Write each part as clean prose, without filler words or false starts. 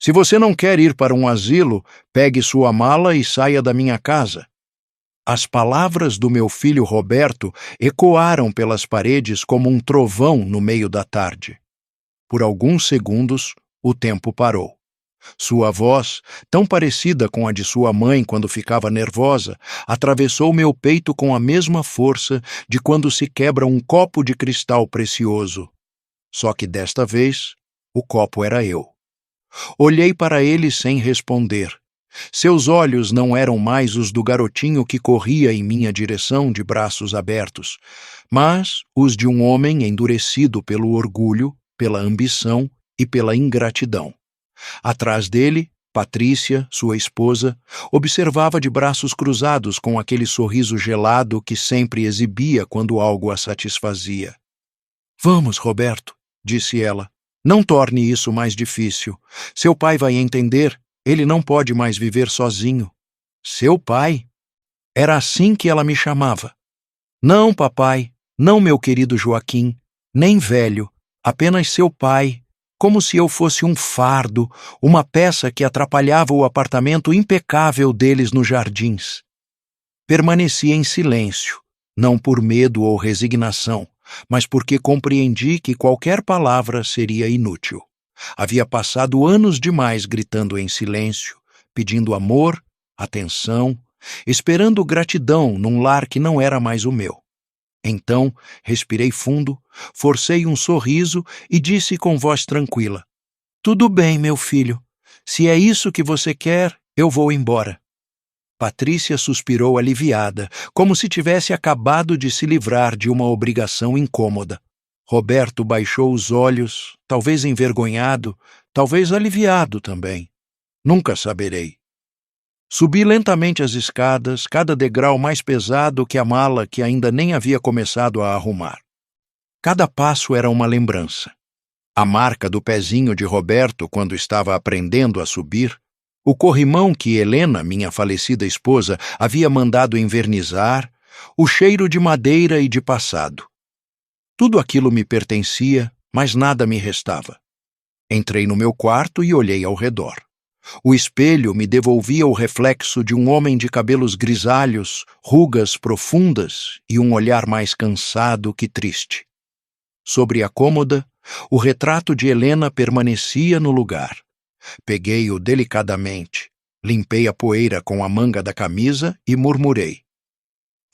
Se você não quer ir para um asilo, pegue sua mala e saia da minha casa. As palavras do meu filho Roberto ecoaram pelas paredes como um trovão no meio da tarde. Por alguns segundos, o tempo parou. Sua voz, tão parecida com a de sua mãe quando ficava nervosa, atravessou meu peito com a mesma força de quando se quebra um copo de cristal precioso. Só que desta vez, o copo era eu. Olhei para ele sem responder. Seus olhos não eram mais os do garotinho que corria em minha direção de braços abertos, mas os de um homem endurecido pelo orgulho, pela ambição e pela ingratidão. Atrás dele, Patrícia, sua esposa, observava de braços cruzados com aquele sorriso gelado que sempre exibia quando algo a satisfazia. "Vamos, Roberto", disse ela. "Não torne isso mais difícil. Seu pai vai entender. Ele não pode mais viver sozinho." Seu pai? Era assim que ela me chamava. "Não, papai. Não, meu querido Joaquim. Nem velho. Apenas seu pai. Como se eu fosse um fardo, uma peça que atrapalhava o apartamento impecável deles nos jardins." Permaneci em silêncio, não por medo ou resignação, mas porque compreendi que qualquer palavra seria inútil. Havia passado anos demais gritando em silêncio, pedindo amor, atenção, esperando gratidão num lar que não era mais o meu. Então, respirei fundo, forcei um sorriso e disse com voz tranquila: "Tudo bem, meu filho. Se é isso que você quer, eu vou embora." Patrícia suspirou aliviada, como se tivesse acabado de se livrar de uma obrigação incômoda. Roberto baixou os olhos, talvez envergonhado, talvez aliviado também. Nunca saberei. Subi lentamente as escadas, cada degrau mais pesado que a mala que ainda nem havia começado a arrumar. Cada passo era uma lembrança. A marca do pezinho de Roberto quando estava aprendendo a subir, o corrimão que Helena, minha falecida esposa, havia mandado envernizar, o cheiro de madeira e de passado. Tudo aquilo me pertencia, mas nada me restava. Entrei no meu quarto e olhei ao redor. O espelho me devolvia o reflexo de um homem de cabelos grisalhos, rugas profundas e um olhar mais cansado que triste. Sobre a cômoda, o retrato de Helena permanecia no lugar. Peguei-o delicadamente, limpei a poeira com a manga da camisa e murmurei: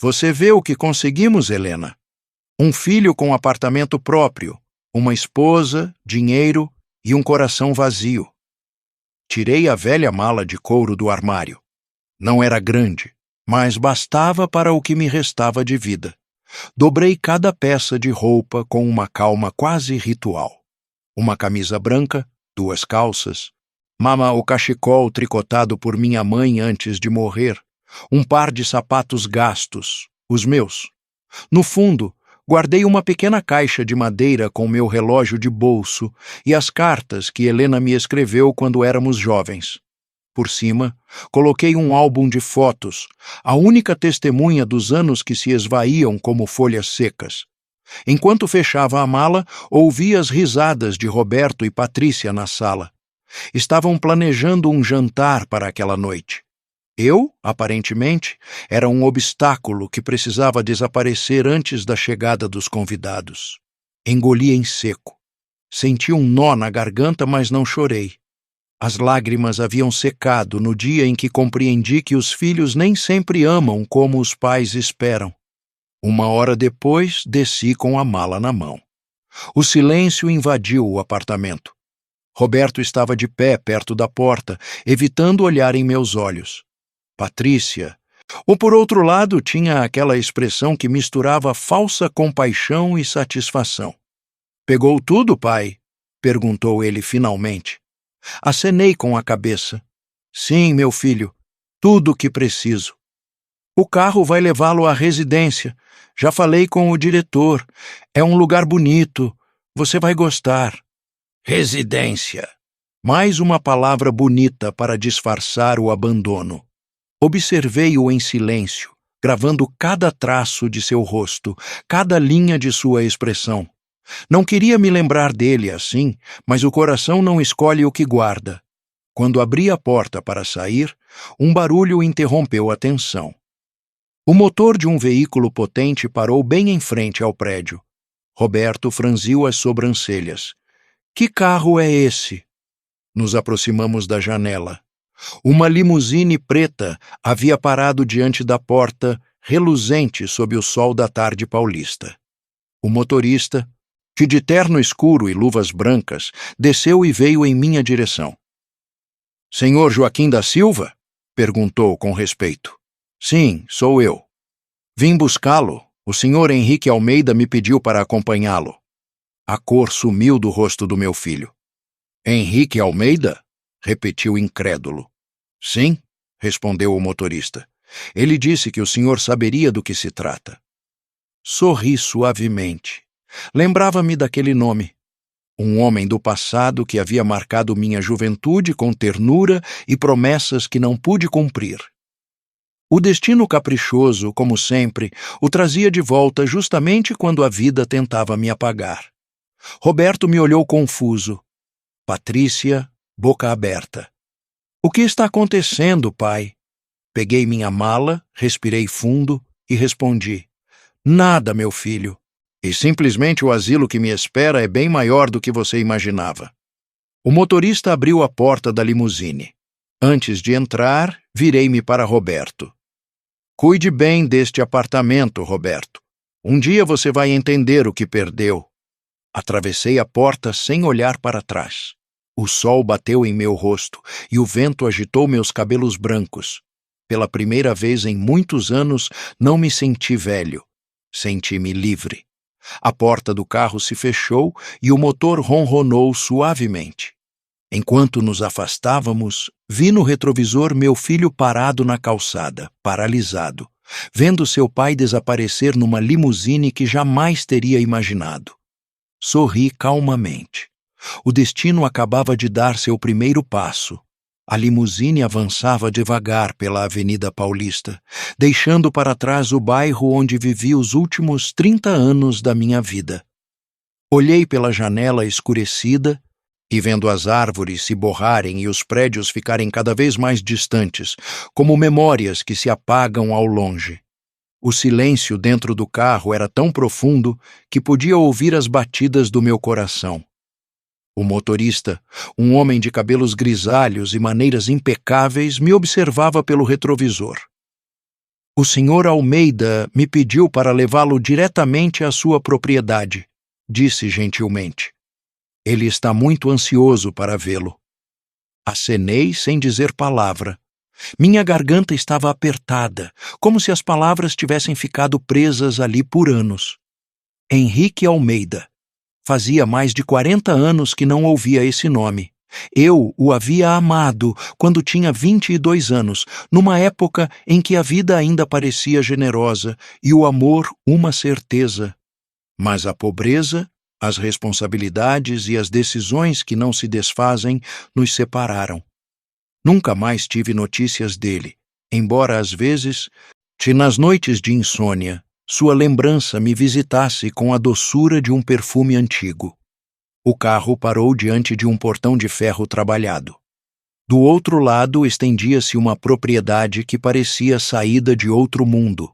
"Você vê o que conseguimos, Helena? Um filho com apartamento próprio, uma esposa, dinheiro e um coração vazio." Tirei a velha mala de couro do armário. Não era grande, mas bastava para o que me restava de vida. Dobrei cada peça de roupa com uma calma quase ritual. Uma camisa branca, 2 calças, o cachecol tricotado por minha mãe antes de morrer, um par de sapatos gastos, os meus. No fundo, guardei uma pequena caixa de madeira com meu relógio de bolso e as cartas que Helena me escreveu quando éramos jovens. Por cima, coloquei um álbum de fotos, a única testemunha dos anos que se esvaíam como folhas secas. Enquanto fechava a mala, ouvi as risadas de Roberto e Patrícia na sala. Estavam planejando um jantar para aquela noite. Eu, aparentemente, era um obstáculo que precisava desaparecer antes da chegada dos convidados. Engoli em seco. Senti um nó na garganta, mas não chorei. As lágrimas haviam secado no dia em que compreendi que os filhos nem sempre amam como os pais esperam. 1 hora depois, desci com a mala na mão. O silêncio invadiu o apartamento. Roberto estava de pé perto da porta, evitando olhar em meus olhos. Patrícia, ou por outro lado, tinha aquela expressão que misturava falsa compaixão e satisfação. "Pegou tudo, pai?" perguntou ele finalmente. Acenei com a cabeça. "Sim, meu filho, tudo o que preciso. O carro vai levá-lo à residência. Já falei com o diretor. É um lugar bonito. Você vai gostar." Residência. Mais uma palavra bonita para disfarçar o abandono. Observei-o em silêncio, gravando cada traço de seu rosto, cada linha de sua expressão. Não queria me lembrar dele assim, mas o coração não escolhe o que guarda. Quando abri a porta para sair, um barulho interrompeu a tensão. O motor de um veículo potente parou bem em frente ao prédio. Roberto franziu as sobrancelhas. Que carro é esse? Nos aproximamos da janela. Uma limusine preta havia parado diante da porta, reluzente sob o sol da tarde paulista. O motorista, que de terno escuro e luvas brancas, desceu e veio em minha direção. Senhor Joaquim da Silva? Perguntou com respeito. Sim, sou eu. Vim buscá-lo. O senhor Henrique Almeida me pediu para acompanhá-lo. A cor sumiu do rosto do meu filho. Henrique Almeida? Repetiu incrédulo. Sim, respondeu o motorista. Ele disse que o senhor saberia do que se trata. Sorri suavemente. Lembrava-me daquele nome. Um homem do passado que havia marcado minha juventude com ternura e promessas que não pude cumprir. O destino caprichoso, como sempre, o trazia de volta justamente quando a vida tentava me apagar. Roberto me olhou confuso. Patrícia, boca aberta. O que está acontecendo, pai? Peguei minha mala, respirei fundo e respondi. Nada, meu filho. E simplesmente o asilo que me espera é bem maior do que você imaginava. O motorista abriu a porta da limusine. Antes de entrar, virei-me para Roberto. Cuide bem deste apartamento, Roberto. Um dia você vai entender o que perdeu. Atravessei a porta sem olhar para trás. O sol bateu em meu rosto e o vento agitou meus cabelos brancos. Pela primeira vez em muitos anos, não me senti velho. Senti-me livre. A porta do carro se fechou e o motor ronronou suavemente. Enquanto nos afastávamos, vi no retrovisor meu filho parado na calçada, paralisado, vendo seu pai desaparecer numa limusine que jamais teria imaginado. Sorri calmamente. O destino acabava de dar seu primeiro passo. A limusine avançava devagar pela Avenida Paulista, deixando para trás o bairro onde vivi os últimos 30 anos da minha vida. Olhei pela janela escurecida e, vendo as árvores se borrarem e os prédios ficarem cada vez mais distantes, como memórias que se apagam ao longe. O silêncio dentro do carro era tão profundo que podia ouvir as batidas do meu coração. O motorista, um homem de cabelos grisalhos e maneiras impecáveis, me observava pelo retrovisor. O senhor Almeida me pediu para levá-lo diretamente à sua propriedade, disse gentilmente. Ele está muito ansioso para vê-lo. Acenei sem dizer palavra. Minha garganta estava apertada, como se as palavras tivessem ficado presas ali por anos. Henrique Almeida. Fazia mais de 40 anos que não ouvia esse nome. Eu o havia amado quando tinha 22 anos, numa época em que a vida ainda parecia generosa e o amor uma certeza. Mas a pobreza, as responsabilidades e as decisões que não se desfazem nos separaram. Nunca mais tive notícias dele, embora às vezes, nas noites de insônia, sua lembrança me visitasse com a doçura de um perfume antigo. O carro parou diante de um portão de ferro trabalhado. Do outro lado estendia-se uma propriedade que parecia saída de outro mundo.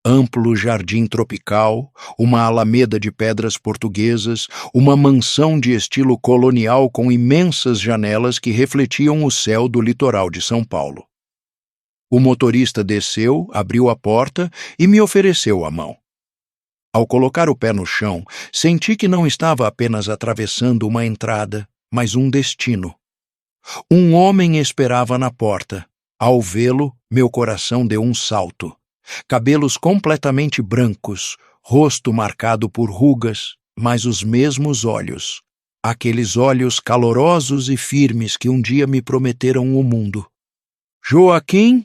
Amplo jardim tropical, uma alameda de pedras portuguesas, uma mansão de estilo colonial com imensas janelas que refletiam o céu do litoral de São Paulo. O motorista desceu, abriu a porta e me ofereceu a mão. Ao colocar o pé no chão, senti que não estava apenas atravessando uma entrada, mas um destino. Um homem esperava na porta. Ao vê-lo, meu coração deu um salto. Cabelos completamente brancos, rosto marcado por rugas, mas os mesmos olhos. Aqueles olhos calorosos e firmes que um dia me prometeram o mundo. Joaquim,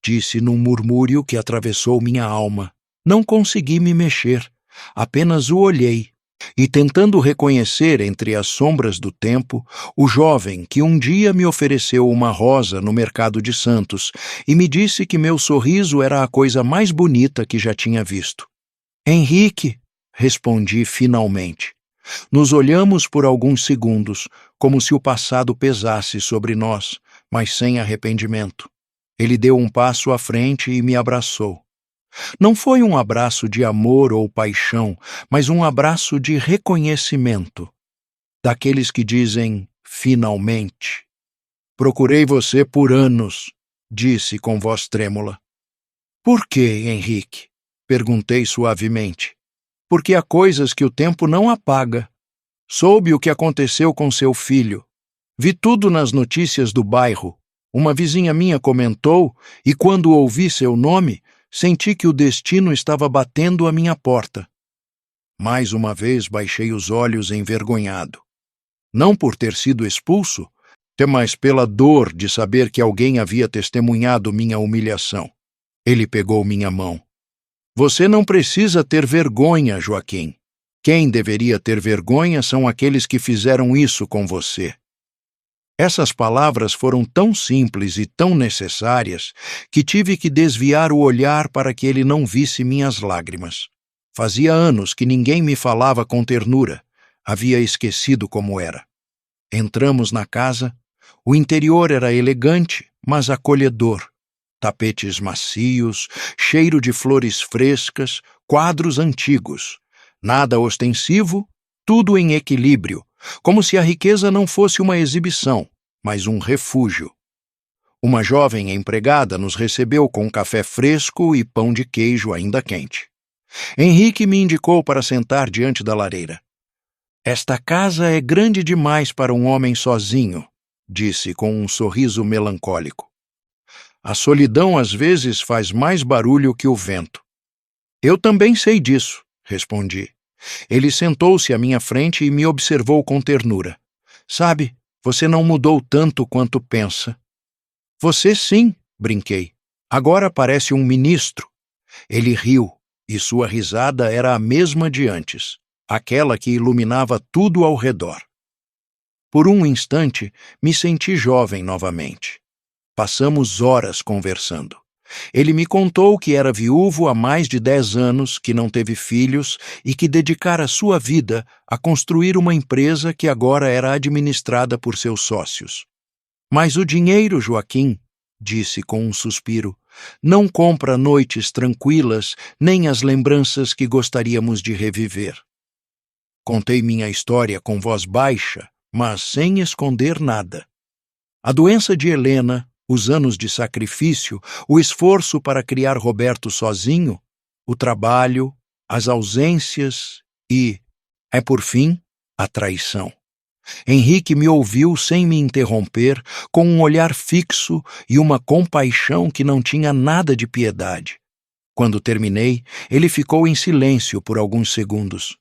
disse num murmúrio que atravessou minha alma. Não consegui me mexer, apenas o olhei. E tentando reconhecer entre as sombras do tempo o jovem que um dia me ofereceu uma rosa no mercado de Santos e me disse que meu sorriso era a coisa mais bonita que já tinha visto. Henrique, respondi finalmente. Nos olhamos por alguns segundos, como se o passado pesasse sobre nós, mas sem arrependimento. Ele deu um passo à frente e me abraçou. Não foi um abraço de amor ou paixão, mas um abraço de reconhecimento, daqueles que dizem finalmente. Procurei você por anos, disse com voz trêmula. Por quê, Henrique? Perguntei suavemente. Porque há coisas que o tempo não apaga. Soube o que aconteceu com seu filho. Vi tudo nas notícias do bairro. Uma vizinha minha comentou, e quando ouvi seu nome, senti que o destino estava batendo à minha porta. Mais uma vez baixei os olhos envergonhado. Não por ter sido expulso, mas pela dor de saber que alguém havia testemunhado minha humilhação. Ele pegou minha mão. Você não precisa ter vergonha, Joaquim. Quem deveria ter vergonha são aqueles que fizeram isso com você. Essas palavras foram tão simples e tão necessárias que tive que desviar o olhar para que ele não visse minhas lágrimas. Fazia anos que ninguém me falava com ternura. Havia esquecido como era. Entramos na casa. O interior era elegante, mas acolhedor. Tapetes macios, cheiro de flores frescas, quadros antigos. Nada ostensivo, tudo em equilíbrio, como se a riqueza não fosse uma exibição, mas um refúgio. Uma jovem empregada nos recebeu com café fresco e pão de queijo ainda quente. Henrique me indicou para sentar diante da lareira. Esta casa é grande demais para um homem sozinho, disse com um sorriso melancólico. A solidão às vezes faz mais barulho que o vento. Eu também sei disso, respondi. Ele sentou-se à minha frente e me observou com ternura. Sabe, você não mudou tanto quanto pensa. Você sim, brinquei. Agora parece um ministro. Ele riu, e sua risada era a mesma de antes, aquela que iluminava tudo ao redor. Por um instante, me senti jovem novamente. Passamos horas conversando. Ele me contou que era viúvo há mais de 10 anos, que não teve filhos e que dedicara sua vida a construir uma empresa que agora era administrada por seus sócios. Mas o dinheiro, Joaquim, disse com um suspiro, não compra noites tranquilas nem as lembranças que gostaríamos de reviver. Contei minha história com voz baixa, mas sem esconder nada. A doença de Helena, os anos de sacrifício, o esforço para criar Roberto sozinho, o trabalho, as ausências e, por fim, a traição. Henrique me ouviu sem me interromper, com um olhar fixo e uma compaixão que não tinha nada de piedade. Quando terminei, ele ficou em silêncio por alguns segundos.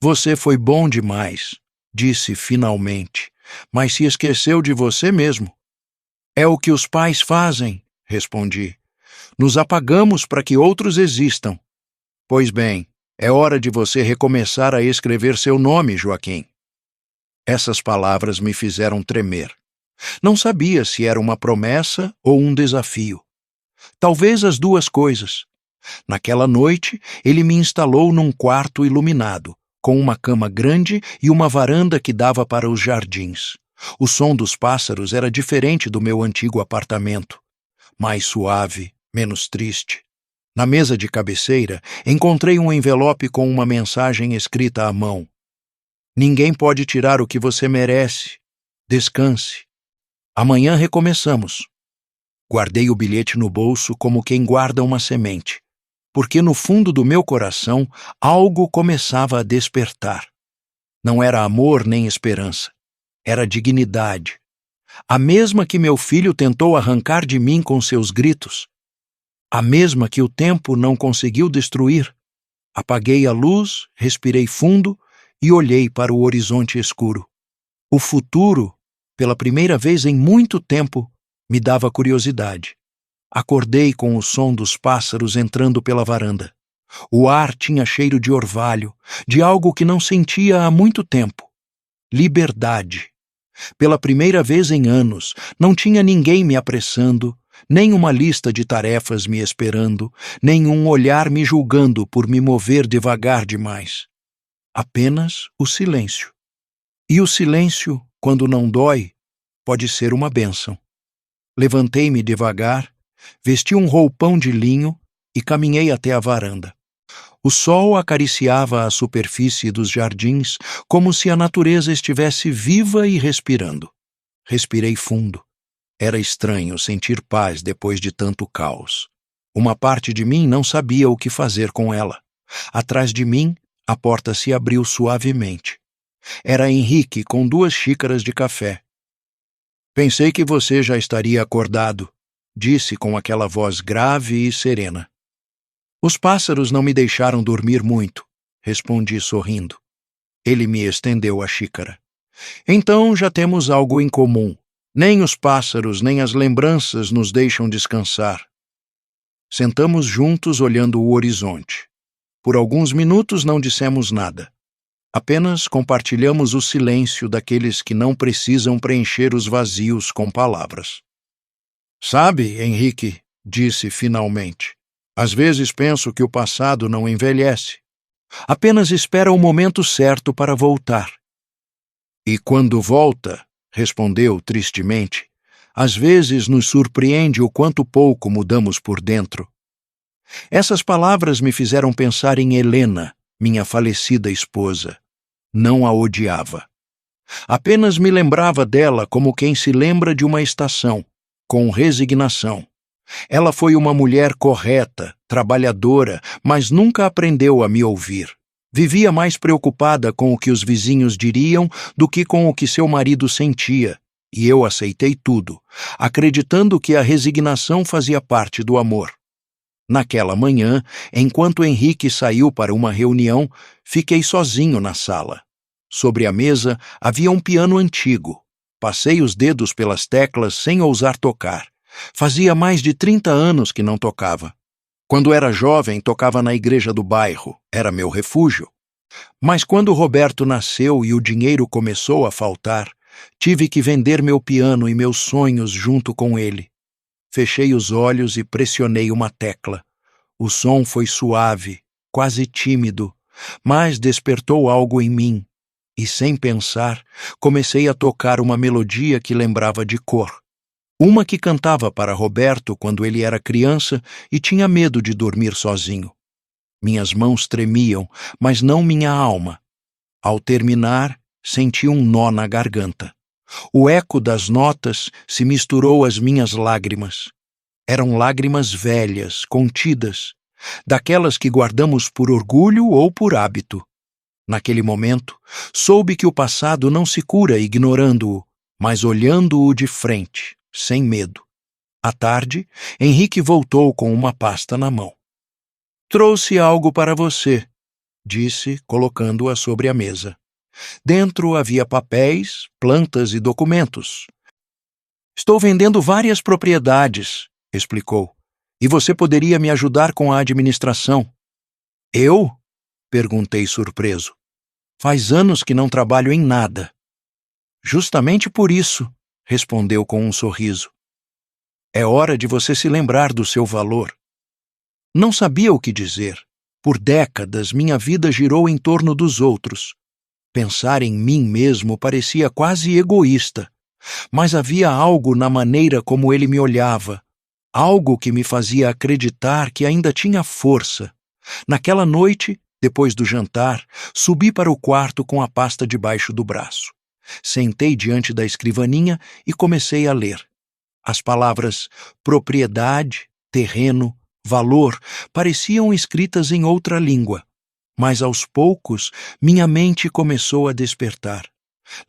Você foi bom demais, disse finalmente, mas se esqueceu de você mesmo. É o que os pais fazem, respondi. Nos apagamos para que outros existam. Pois bem, é hora de você recomeçar a escrever seu nome, Joaquim. Essas palavras me fizeram tremer. Não sabia se era uma promessa ou um desafio. Talvez as duas coisas. Naquela noite, ele me instalou num quarto iluminado, com uma cama grande e uma varanda que dava para os jardins. O som dos pássaros era diferente do meu antigo apartamento. Mais suave, menos triste. Na mesa de cabeceira, encontrei um envelope com uma mensagem escrita à mão. Ninguém pode tirar o que você merece. Descanse. Amanhã recomeçamos. Guardei o bilhete no bolso como quem guarda uma semente, porque no fundo do meu coração algo começava a despertar. Não era amor nem esperança. Era dignidade. A mesma que meu filho tentou arrancar de mim com seus gritos. A mesma que o tempo não conseguiu destruir. Apaguei a luz, respirei fundo e olhei para o horizonte escuro. O futuro, pela primeira vez em muito tempo, me dava curiosidade. Acordei com o som dos pássaros entrando pela varanda. O ar tinha cheiro de orvalho, de algo que não sentia há muito tempo. Liberdade. Pela primeira vez em anos, não tinha ninguém me apressando, nem uma lista de tarefas me esperando, nem um olhar me julgando por me mover devagar demais. Apenas o silêncio. E o silêncio, quando não dói, pode ser uma bênção. Levantei-me devagar, vesti um roupão de linho e caminhei até a varanda. O sol acariciava a superfície dos jardins como se a natureza estivesse viva e respirando. Respirei fundo. Era estranho sentir paz depois de tanto caos. Uma parte de mim não sabia o que fazer com ela. Atrás de mim, a porta se abriu suavemente. Era Henrique com 2 xícaras de café. Pensei que você já estaria acordado, disse com aquela voz grave e serena. Os pássaros não me deixaram dormir muito, respondi sorrindo. Ele me estendeu a xícara. Então já temos algo em comum. Nem os pássaros, nem as lembranças nos deixam descansar. Sentamos juntos olhando o horizonte. Por alguns minutos não dissemos nada. Apenas compartilhamos o silêncio daqueles que não precisam preencher os vazios com palavras. Sabe, Henrique, disse finalmente, às vezes penso que o passado não envelhece. Apenas espera o momento certo para voltar. E quando volta, respondeu tristemente, às vezes nos surpreende o quanto pouco mudamos por dentro. Essas palavras me fizeram pensar em Helena, minha falecida esposa. Não a odiava. Apenas me lembrava dela como quem se lembra de uma estação, com resignação. Ela foi uma mulher correta, trabalhadora, mas nunca aprendeu a me ouvir. Vivia mais preocupada com o que os vizinhos diriam do que com o que seu marido sentia, e eu aceitei tudo, acreditando que a resignação fazia parte do amor. Naquela manhã, enquanto Henrique saiu para uma reunião, fiquei sozinho na sala. Sobre a mesa havia um piano antigo. Passei os dedos pelas teclas sem ousar tocar. Fazia mais de 30 anos que não tocava. Quando era jovem, tocava na igreja do bairro. Era meu refúgio. Mas quando Roberto nasceu e o dinheiro começou a faltar, tive que vender meu piano e meus sonhos junto com ele. Fechei os olhos e pressionei uma tecla. O som foi suave, quase tímido, mas despertou algo em mim. E, sem pensar, comecei a tocar uma melodia que lembrava de cor. Uma que cantava para Roberto quando ele era criança e tinha medo de dormir sozinho. Minhas mãos tremiam, mas não minha alma. Ao terminar, senti um nó na garganta. O eco das notas se misturou às minhas lágrimas. Eram lágrimas velhas, contidas, daquelas que guardamos por orgulho ou por hábito. Naquele momento, soube que o passado não se cura ignorando-o, mas olhando-o de frente, sem medo. À tarde, Henrique voltou com uma pasta na mão. Trouxe algo para você, disse, colocando-a sobre a mesa. Dentro havia papéis, plantas e documentos. Estou vendendo várias propriedades, explicou, e você poderia me ajudar com a administração. Eu? Perguntei surpreso. Faz anos que não trabalho em nada. Justamente por isso, respondeu com um sorriso. É hora de você se lembrar do seu valor. Não sabia o que dizer. Por décadas, minha vida girou em torno dos outros. Pensar em mim mesmo parecia quase egoísta, mas havia algo na maneira como ele me olhava, algo que me fazia acreditar que ainda tinha força. Naquela noite, depois do jantar, subi para o quarto com a pasta debaixo do braço. Sentei diante da escrivaninha e comecei a ler. As palavras propriedade, terreno, valor pareciam escritas em outra língua. Mas aos poucos minha mente começou a despertar.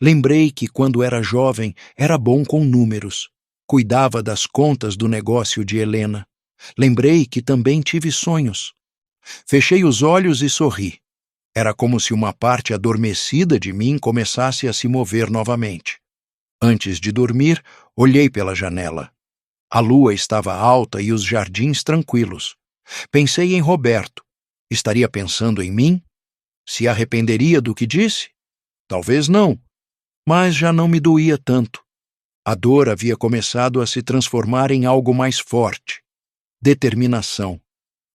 Lembrei que quando era jovem era bom com números. Cuidava das contas do negócio de Helena. Lembrei que também tive sonhos. Fechei os olhos e sorri. Era como se uma parte adormecida de mim começasse a se mover novamente. Antes de dormir, olhei pela janela. A lua estava alta e os jardins tranquilos. Pensei em Roberto. Estaria pensando em mim? Se arrependeria do que disse? Talvez não, mas já não me doía tanto. A dor havia começado a se transformar em algo mais forte. Determinação.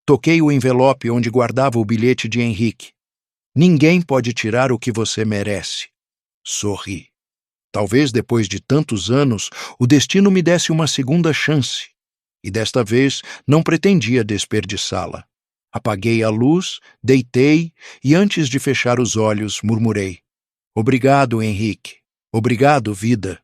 Toquei o envelope onde guardava o bilhete de Henrique. Ninguém pode tirar o que você merece. Sorri. Talvez depois de tantos anos, o destino me desse uma segunda chance. E desta vez não pretendia desperdiçá-la. Apaguei a luz, deitei e, antes de fechar os olhos, murmurei: Obrigado, Henrique. Obrigado, vida.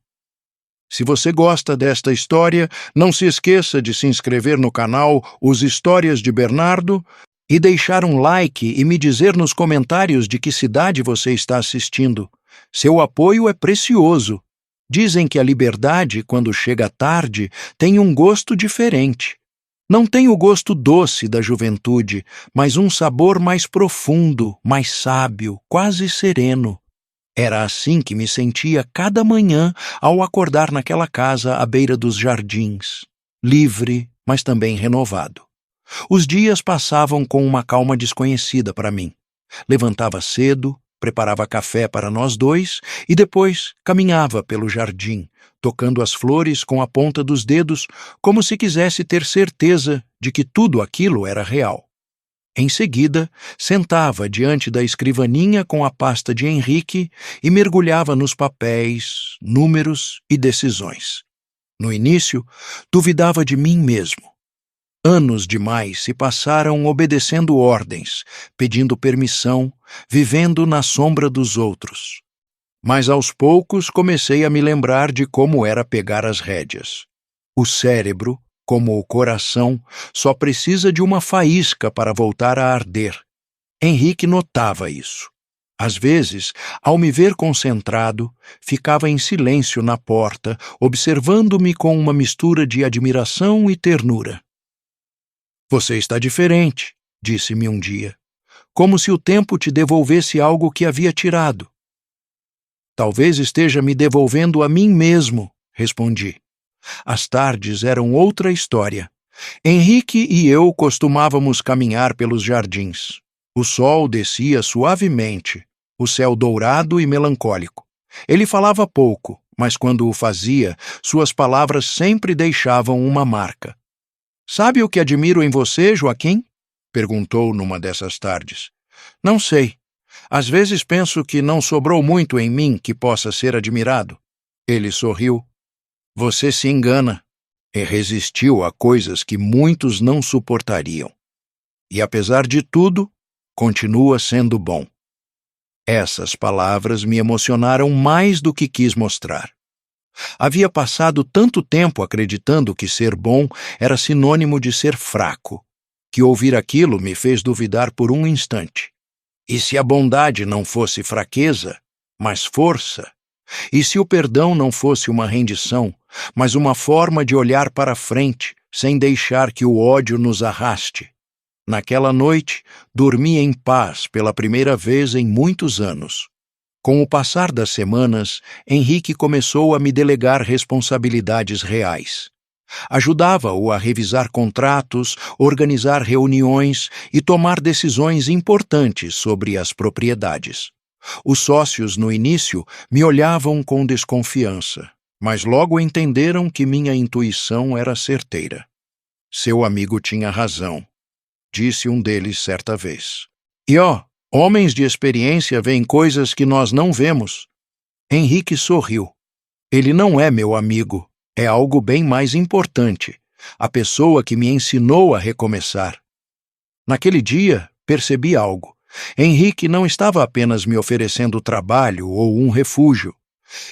Se você gosta desta história, não se esqueça de se inscrever no canal Os Histórias de Bernardo e deixar um like e me dizer nos comentários de que cidade você está assistindo. Seu apoio é precioso. Dizem que a liberdade, quando chega tarde, tem um gosto diferente. Não tem o gosto doce da juventude, mas um sabor mais profundo, mais sábio, quase sereno. Era assim que me sentia cada manhã ao acordar naquela casa à beira dos jardins, livre, mas também renovado. Os dias passavam com uma calma desconhecida para mim. Levantava cedo, preparava café para nós dois e depois caminhava pelo jardim, tocando as flores com a ponta dos dedos, como se quisesse ter certeza de que tudo aquilo era real. Em seguida, sentava diante da escrivaninha com a pasta de Henrique e mergulhava nos papéis, números e decisões. No início, duvidava de mim mesmo. Anos demais se passaram obedecendo ordens, pedindo permissão, vivendo na sombra dos outros. Mas aos poucos comecei a me lembrar de como era pegar as rédeas. O cérebro, como o coração, só precisa de uma faísca para voltar a arder. Henrique notava isso. Às vezes, ao me ver concentrado, ficava em silêncio na porta, observando-me com uma mistura de admiração e ternura. Você está diferente, disse-me um dia, como se o tempo te devolvesse algo que havia tirado. Talvez esteja me devolvendo a mim mesmo, respondi. As tardes eram outra história. Henrique e eu costumávamos caminhar pelos jardins. O sol descia suavemente, o céu dourado e melancólico. Ele falava pouco, mas quando o fazia, suas palavras sempre deixavam uma marca. Sabe o que admiro em você, Joaquim? Perguntou numa dessas tardes. Não sei. Às vezes penso que não sobrou muito em mim que possa ser admirado. Ele sorriu. Você se engana. E resistiu a coisas que muitos não suportariam. E apesar de tudo, continua sendo bom. Essas palavras me emocionaram mais do que quis mostrar. Havia passado tanto tempo acreditando que ser bom era sinônimo de ser fraco, que ouvir aquilo me fez duvidar por um instante. E se a bondade não fosse fraqueza, mas força? E se o perdão não fosse uma rendição, mas uma forma de olhar para frente, sem deixar que o ódio nos arraste? Naquela noite, dormi em paz pela primeira vez em muitos anos. Com o passar das semanas, Henrique começou a me delegar responsabilidades reais. Ajudava-o a revisar contratos, organizar reuniões e tomar decisões importantes sobre as propriedades. Os sócios, no início, me olhavam com desconfiança, mas logo entenderam que minha intuição era certeira. Seu amigo tinha razão, disse um deles certa vez. E homens de experiência veem coisas que nós não vemos. Henrique sorriu. Ele não é meu amigo. É algo bem mais importante, a pessoa que me ensinou a recomeçar. Naquele dia, percebi algo. Henrique não estava apenas me oferecendo trabalho ou um refúgio.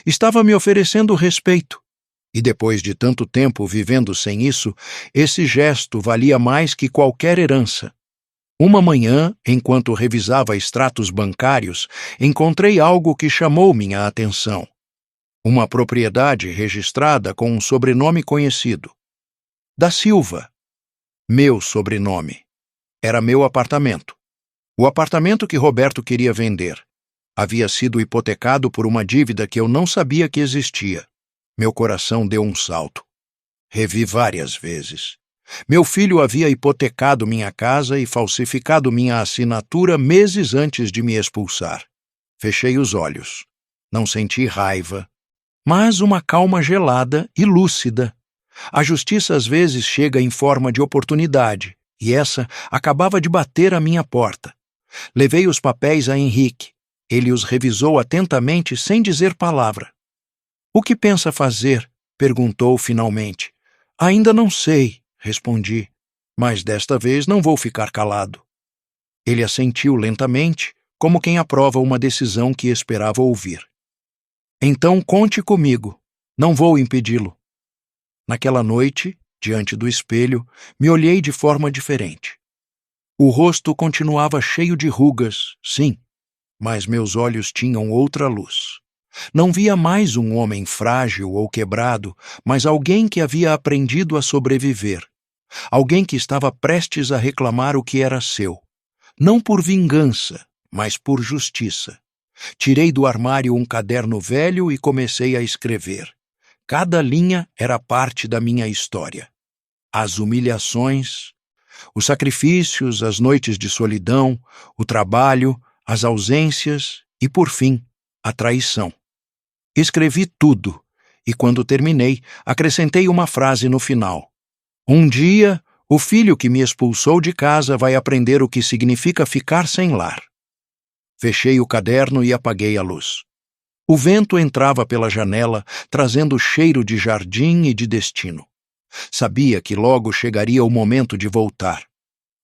Estava me oferecendo respeito. E depois de tanto tempo vivendo sem isso, esse gesto valia mais que qualquer herança. Uma manhã, enquanto revisava extratos bancários, encontrei algo que chamou minha atenção. Uma propriedade registrada com um sobrenome conhecido. Da Silva. Meu sobrenome. Era meu apartamento. O apartamento que Roberto queria vender. Havia sido hipotecado por uma dívida que eu não sabia que existia. Meu coração deu um salto. Revi várias vezes. Meu filho havia hipotecado minha casa e falsificado minha assinatura meses antes de me expulsar. Fechei os olhos. Não senti raiva, mas uma calma gelada e lúcida. A justiça às vezes chega em forma de oportunidade, e essa acabava de bater à minha porta. Levei os papéis a Henrique. Ele os revisou atentamente sem dizer palavra. "O que pensa fazer?" perguntou finalmente. "Ainda não sei", respondi, "mas desta vez não vou ficar calado." Ele assentiu lentamente, como quem aprova uma decisão que esperava ouvir. "Então conte comigo. Não vou impedi-lo." Naquela noite, diante do espelho, me olhei de forma diferente. O rosto continuava cheio de rugas, sim, mas meus olhos tinham outra luz. Não via mais um homem frágil ou quebrado, mas alguém que havia aprendido a sobreviver. Alguém que estava prestes a reclamar o que era seu. Não por vingança, mas por justiça. Tirei do armário um caderno velho e comecei a escrever. Cada linha era parte da minha história. As humilhações, os sacrifícios, as noites de solidão, o trabalho, as ausências e, por fim, a traição. Escrevi tudo, e quando terminei, acrescentei uma frase no final. "Um dia, o filho que me expulsou de casa vai aprender o que significa ficar sem lar." Fechei o caderno e apaguei a luz. O vento entrava pela janela, trazendo cheiro de jardim e de destino. Sabia que logo chegaria o momento de voltar.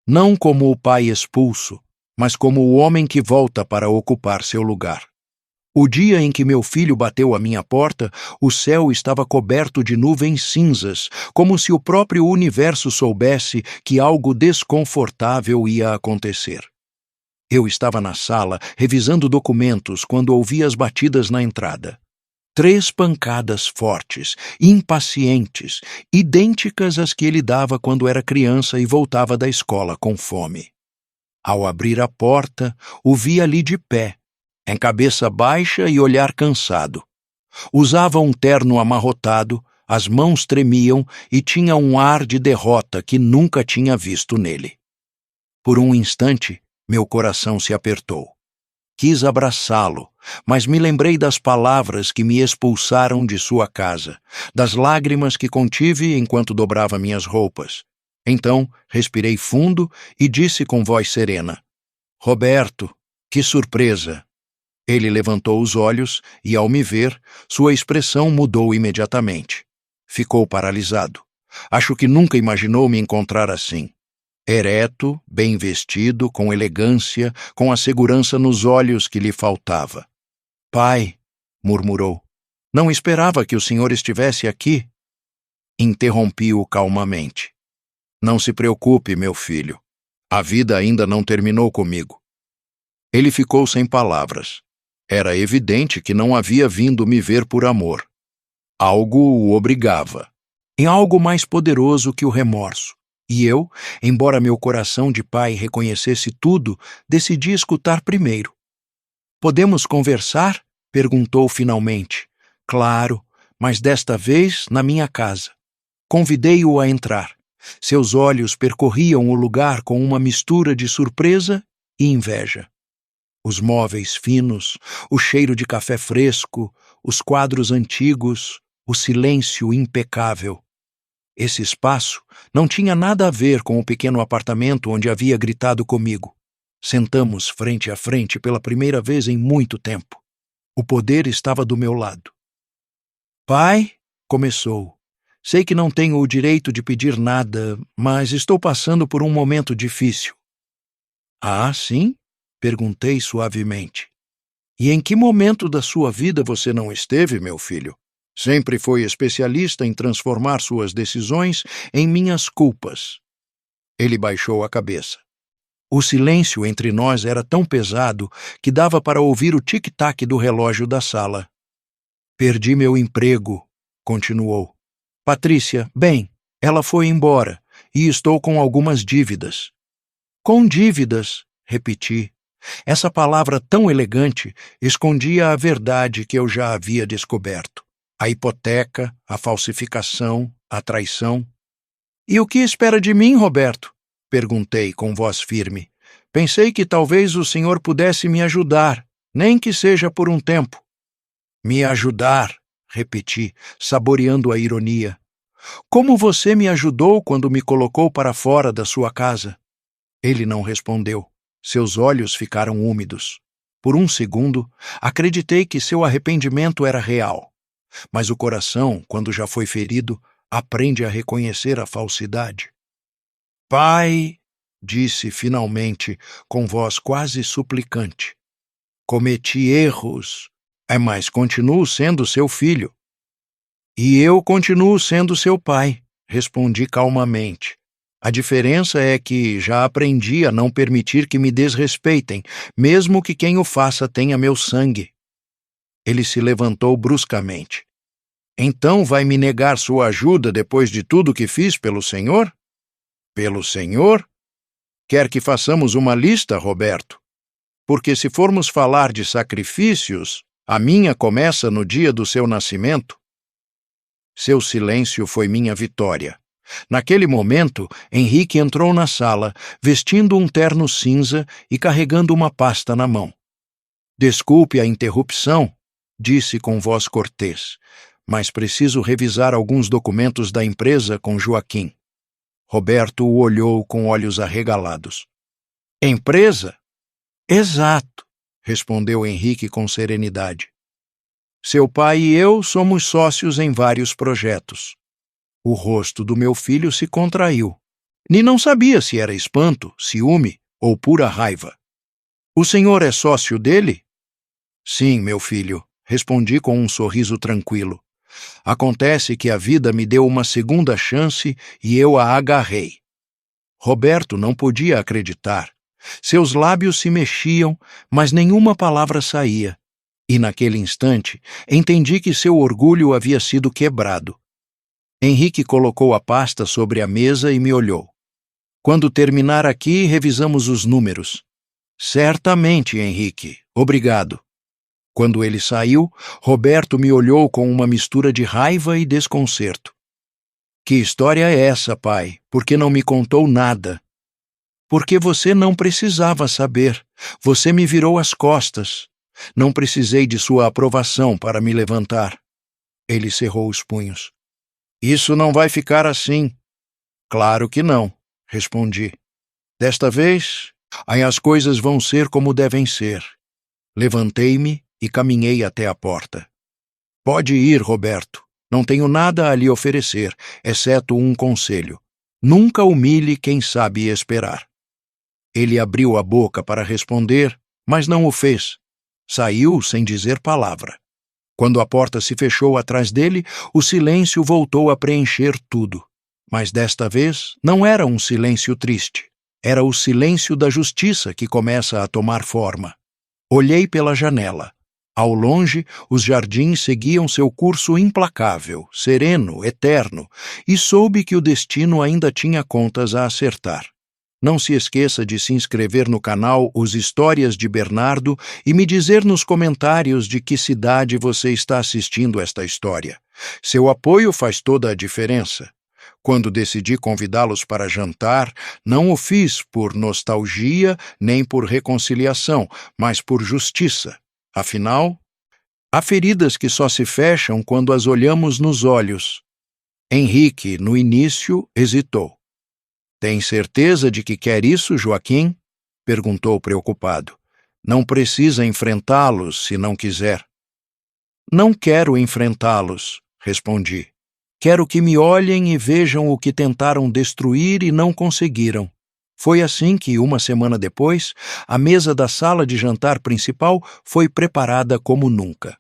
Não como o pai expulso, mas como o homem que volta para ocupar seu lugar. O dia em que meu filho bateu à minha porta, o céu estava coberto de nuvens cinzas, como se o próprio universo soubesse que algo desconfortável ia acontecer. Eu estava na sala, revisando documentos, quando ouvi as batidas na entrada. 3 pancadas fortes, impacientes, idênticas às que ele dava quando era criança e voltava da escola com fome. Ao abrir a porta, o vi ali de pé, em cabeça baixa e olhar cansado. Usava um terno amarrotado, as mãos tremiam e tinha um ar de derrota que nunca tinha visto nele. Por um instante, meu coração se apertou. Quis abraçá-lo, mas me lembrei das palavras que me expulsaram de sua casa, das lágrimas que contive enquanto dobrava minhas roupas. Então, respirei fundo e disse com voz serena: "Roberto, que surpresa!" Ele levantou os olhos e, ao me ver, sua expressão mudou imediatamente. Ficou paralisado. Acho que nunca imaginou me encontrar assim. Ereto, bem vestido, com elegância, com a segurança nos olhos que lhe faltava. "Pai", murmurou, "não esperava que o senhor estivesse aqui." Interrompi-o calmamente. "Não se preocupe, meu filho. A vida ainda não terminou comigo." Ele ficou sem palavras. Era evidente que não havia vindo me ver por amor. Algo o obrigava. Em algo mais poderoso que o remorso. E eu, embora meu coração de pai reconhecesse tudo, decidi escutar primeiro. "Podemos conversar?" perguntou finalmente. "Claro, mas desta vez na minha casa." Convidei-o a entrar. Seus olhos percorriam o lugar com uma mistura de surpresa e inveja. Os móveis finos, o cheiro de café fresco, os quadros antigos, o silêncio impecável. Esse espaço não tinha nada a ver com o pequeno apartamento onde havia gritado comigo. Sentamos frente a frente pela primeira vez em muito tempo. O poder estava do meu lado. "Pai", começou, "sei que não tenho o direito de pedir nada, mas estou passando por um momento difícil." "Ah, sim?" perguntei suavemente. "E em que momento da sua vida você não esteve, meu filho? Sempre foi especialista em transformar suas decisões em minhas culpas." Ele baixou a cabeça. O silêncio entre nós era tão pesado que dava para ouvir o tic-tac do relógio da sala. "Perdi meu emprego", continuou. "Patrícia, bem, ela foi embora e estou com algumas dívidas." "Com dívidas", repeti. Essa palavra tão elegante escondia a verdade que eu já havia descoberto. A hipoteca, a falsificação, a traição. "E o que espera de mim, Roberto?" perguntei com voz firme. "Pensei que talvez o senhor pudesse me ajudar, nem que seja por um tempo." "Me ajudar", repeti, saboreando a ironia. "Como você me ajudou quando me colocou para fora da sua casa?" Ele não respondeu. Seus olhos ficaram úmidos. Por um segundo, acreditei que seu arrependimento era real. Mas o coração, quando já foi ferido, aprende a reconhecer a falsidade. Pai, disse finalmente, com voz quase suplicante, cometi erros, mas continuo sendo seu filho. E eu continuo sendo seu pai, respondi calmamente. A diferença é que já aprendi a não permitir que me desrespeitem, mesmo que quem o faça tenha meu sangue. Ele se levantou bruscamente. Então vai me negar sua ajuda depois de tudo que fiz pelo Senhor? Pelo Senhor? Quer que façamos uma lista, Roberto? Porque se formos falar de sacrifícios, a minha começa no dia do seu nascimento. Seu silêncio foi minha vitória. Naquele momento, Henrique entrou na sala, vestindo um terno cinza e carregando uma pasta na mão. Desculpe a interrupção, disse com voz cortês, mas preciso revisar alguns documentos da empresa com Joaquim. Roberto o olhou com olhos arregalados. Empresa? Exato, respondeu Henrique com serenidade. Seu pai e eu somos sócios em vários projetos. O rosto do meu filho se contraiu. E não sabia se era espanto, ciúme ou pura raiva. O senhor é sócio dele? Sim, meu filho, respondi com um sorriso tranquilo. Acontece que a vida me deu uma segunda chance e eu a agarrei. Roberto não podia acreditar. Seus lábios se mexiam, mas nenhuma palavra saía. E naquele instante, entendi que seu orgulho havia sido quebrado. Henrique colocou a pasta sobre a mesa e me olhou. Quando terminar aqui, revisamos os números. Certamente, Henrique. Obrigado. Quando ele saiu, Roberto me olhou com uma mistura de raiva e desconcerto. Que história é essa, pai? Por que não me contou nada? Porque você não precisava saber. Você me virou as costas. Não precisei de sua aprovação para me levantar. Ele cerrou os punhos. Isso não vai ficar assim. Claro que não, respondi. Desta vez, aí as coisas vão ser como devem ser. Levantei-me e caminhei até a porta. Pode ir, Roberto. Não tenho nada a lhe oferecer, exceto um conselho. Nunca humilhe quem sabe esperar. Ele abriu a boca para responder, mas não o fez. Saiu sem dizer palavra. Quando a porta se fechou atrás dele, o silêncio voltou a preencher tudo. Mas desta vez não era um silêncio triste. Era o silêncio da justiça que começa a tomar forma. Olhei pela janela. Ao longe, os jardins seguiam seu curso implacável, sereno, eterno, e soube que o destino ainda tinha contas a acertar. Não se esqueça de se inscrever no canal Os Histórias de Bernardo e me dizer nos comentários de que cidade você está assistindo esta história. Seu apoio faz toda a diferença. Quando decidi convidá-los para jantar, não o fiz por nostalgia nem por reconciliação, mas por justiça. Afinal, há feridas que só se fecham quando as olhamos nos olhos. Henrique, no início, hesitou. Tem certeza de que quer isso, Joaquim? Perguntou preocupado. Não precisa enfrentá-los se não quiser. Não quero enfrentá-los, respondi. Quero que me olhem e vejam o que tentaram destruir e não conseguiram. Foi assim que, uma semana depois, a mesa da sala de jantar principal foi preparada como nunca.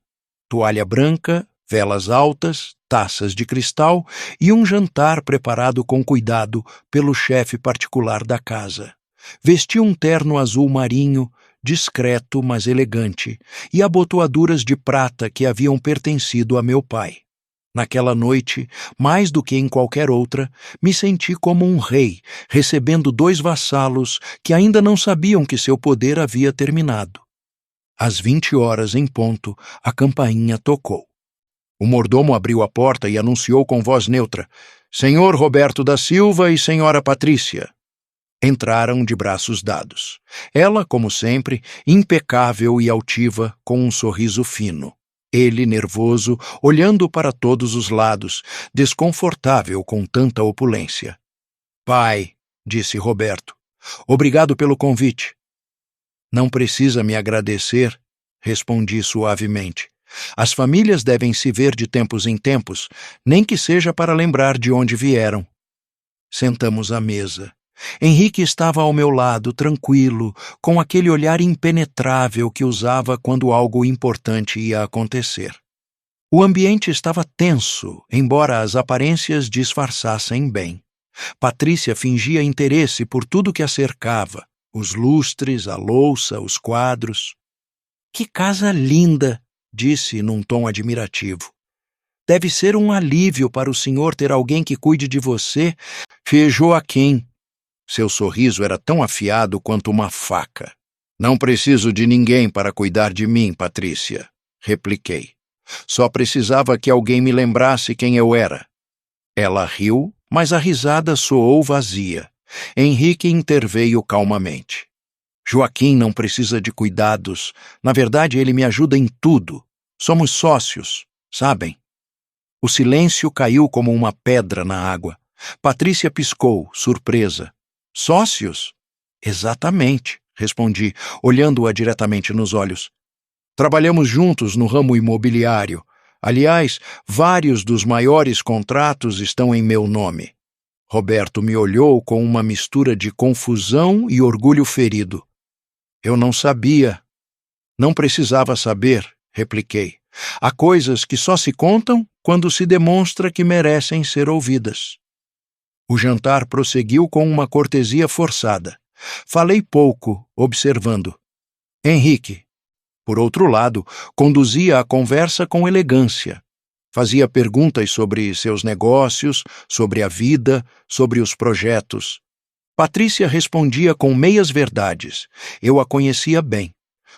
Toalha branca, velas altas, taças de cristal e um jantar preparado com cuidado pelo chefe particular da casa. Vestia um terno azul marinho, discreto, mas elegante, e abotoaduras de prata que haviam pertencido a meu pai. Naquela noite, mais do que em qualquer outra, me senti como um rei, recebendo 2 vassalos que ainda não sabiam que seu poder havia terminado. Às 20 horas em ponto, a campainha tocou. O mordomo abriu a porta e anunciou com voz neutra: Senhor Roberto da Silva e Senhora Patrícia. Entraram de braços dados. Ela, como sempre, impecável e altiva, com um sorriso fino. Ele, nervoso, olhando para todos os lados, desconfortável com tanta opulência. Pai, disse Roberto, obrigado pelo convite. Não precisa me agradecer, respondi suavemente. As famílias devem se ver de tempos em tempos, nem que seja para lembrar de onde vieram. Sentamos à mesa. Henrique estava ao meu lado, tranquilo, com aquele olhar impenetrável que usava quando algo importante ia acontecer. O ambiente estava tenso, embora as aparências disfarçassem bem. Patrícia fingia interesse por tudo que a cercava, os lustres, a louça, os quadros. "Que casa linda!" disse num tom admirativo. "Deve ser um alívio para o senhor ter alguém que cuide de você." Joaquim. Seu sorriso era tão afiado quanto uma faca. "Não preciso de ninguém para cuidar de mim, Patrícia", repliquei. "Só precisava que alguém me lembrasse quem eu era." Ela riu, mas a risada soou vazia. Henrique interveio calmamente. "Joaquim não precisa de cuidados. Na verdade, ele me ajuda em tudo. Somos sócios, sabem?" O silêncio caiu como uma pedra na água. Patrícia piscou, surpresa. "Sócios?" "Exatamente", respondi, olhando-a diretamente nos olhos. "Trabalhamos juntos no ramo imobiliário. Aliás, vários dos maiores contratos estão em meu nome." Roberto me olhou com uma mistura de confusão e orgulho ferido. "Eu não sabia." "Não precisava saber", repliquei. "Há coisas que só se contam quando se demonstra que merecem ser ouvidas." O jantar prosseguiu com uma cortesia forçada. Falei pouco, observando. Henrique, por outro lado, conduzia a conversa com elegância. Fazia perguntas sobre seus negócios, sobre a vida, sobre os projetos. Patrícia respondia com meias verdades. Eu a conhecia bem.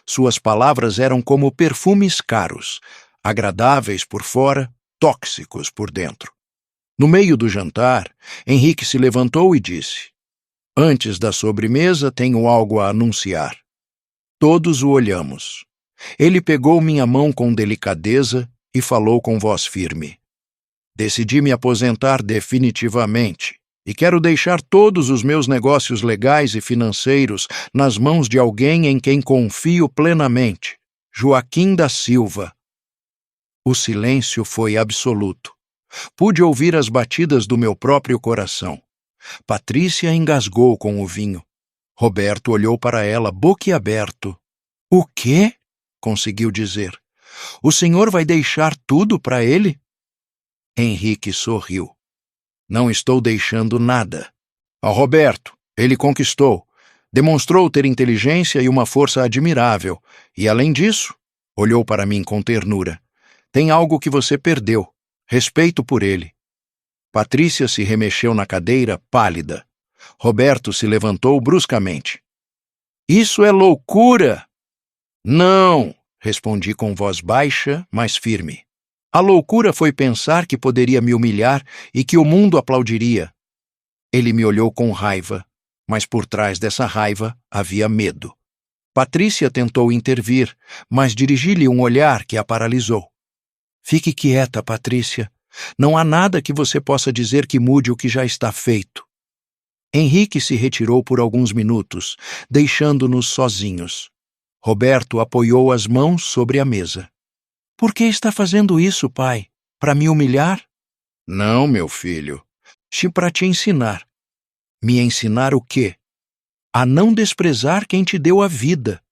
Suas palavras eram como perfumes caros, agradáveis por fora, tóxicos por dentro. No meio do jantar, Henrique se levantou e disse: "Antes da sobremesa, tenho algo a anunciar." Todos o olhamos. Ele pegou minha mão com delicadeza e falou com voz firme: "Decidi me aposentar definitivamente e quero deixar todos os meus negócios legais e financeiros nas mãos de alguém em quem confio plenamente, Joaquim da Silva." O silêncio foi absoluto. Pude ouvir as batidas do meu próprio coração. Patrícia engasgou com o vinho. Roberto olhou para ela boquiaberto. "O quê?" conseguiu dizer. "O senhor vai deixar tudo para ele?" Henrique sorriu. "Não estou deixando nada. Ao Roberto, ele conquistou. Demonstrou ter inteligência e uma força admirável. E, além disso, olhou para mim com ternura. Tem algo que você perdeu. Respeito por ele." Patrícia se remexeu na cadeira, pálida. Roberto se levantou bruscamente. "Isso é loucura!" "Não!" respondi com voz baixa, mas firme. "A loucura foi pensar que poderia me humilhar e que o mundo aplaudiria." Ele me olhou com raiva, mas por trás dessa raiva havia medo. Patrícia tentou intervir, mas dirigi-lhe um olhar que a paralisou. "Fique quieta, Patrícia. Não há nada que você possa dizer que mude o que já está feito." Henrique se retirou por alguns minutos, deixando-nos sozinhos. Roberto apoiou as mãos sobre a mesa. "Por que está fazendo isso, pai? Para me humilhar?" "Não, meu filho. Para te ensinar." "Me ensinar o quê?" "A não desprezar quem te deu a vida."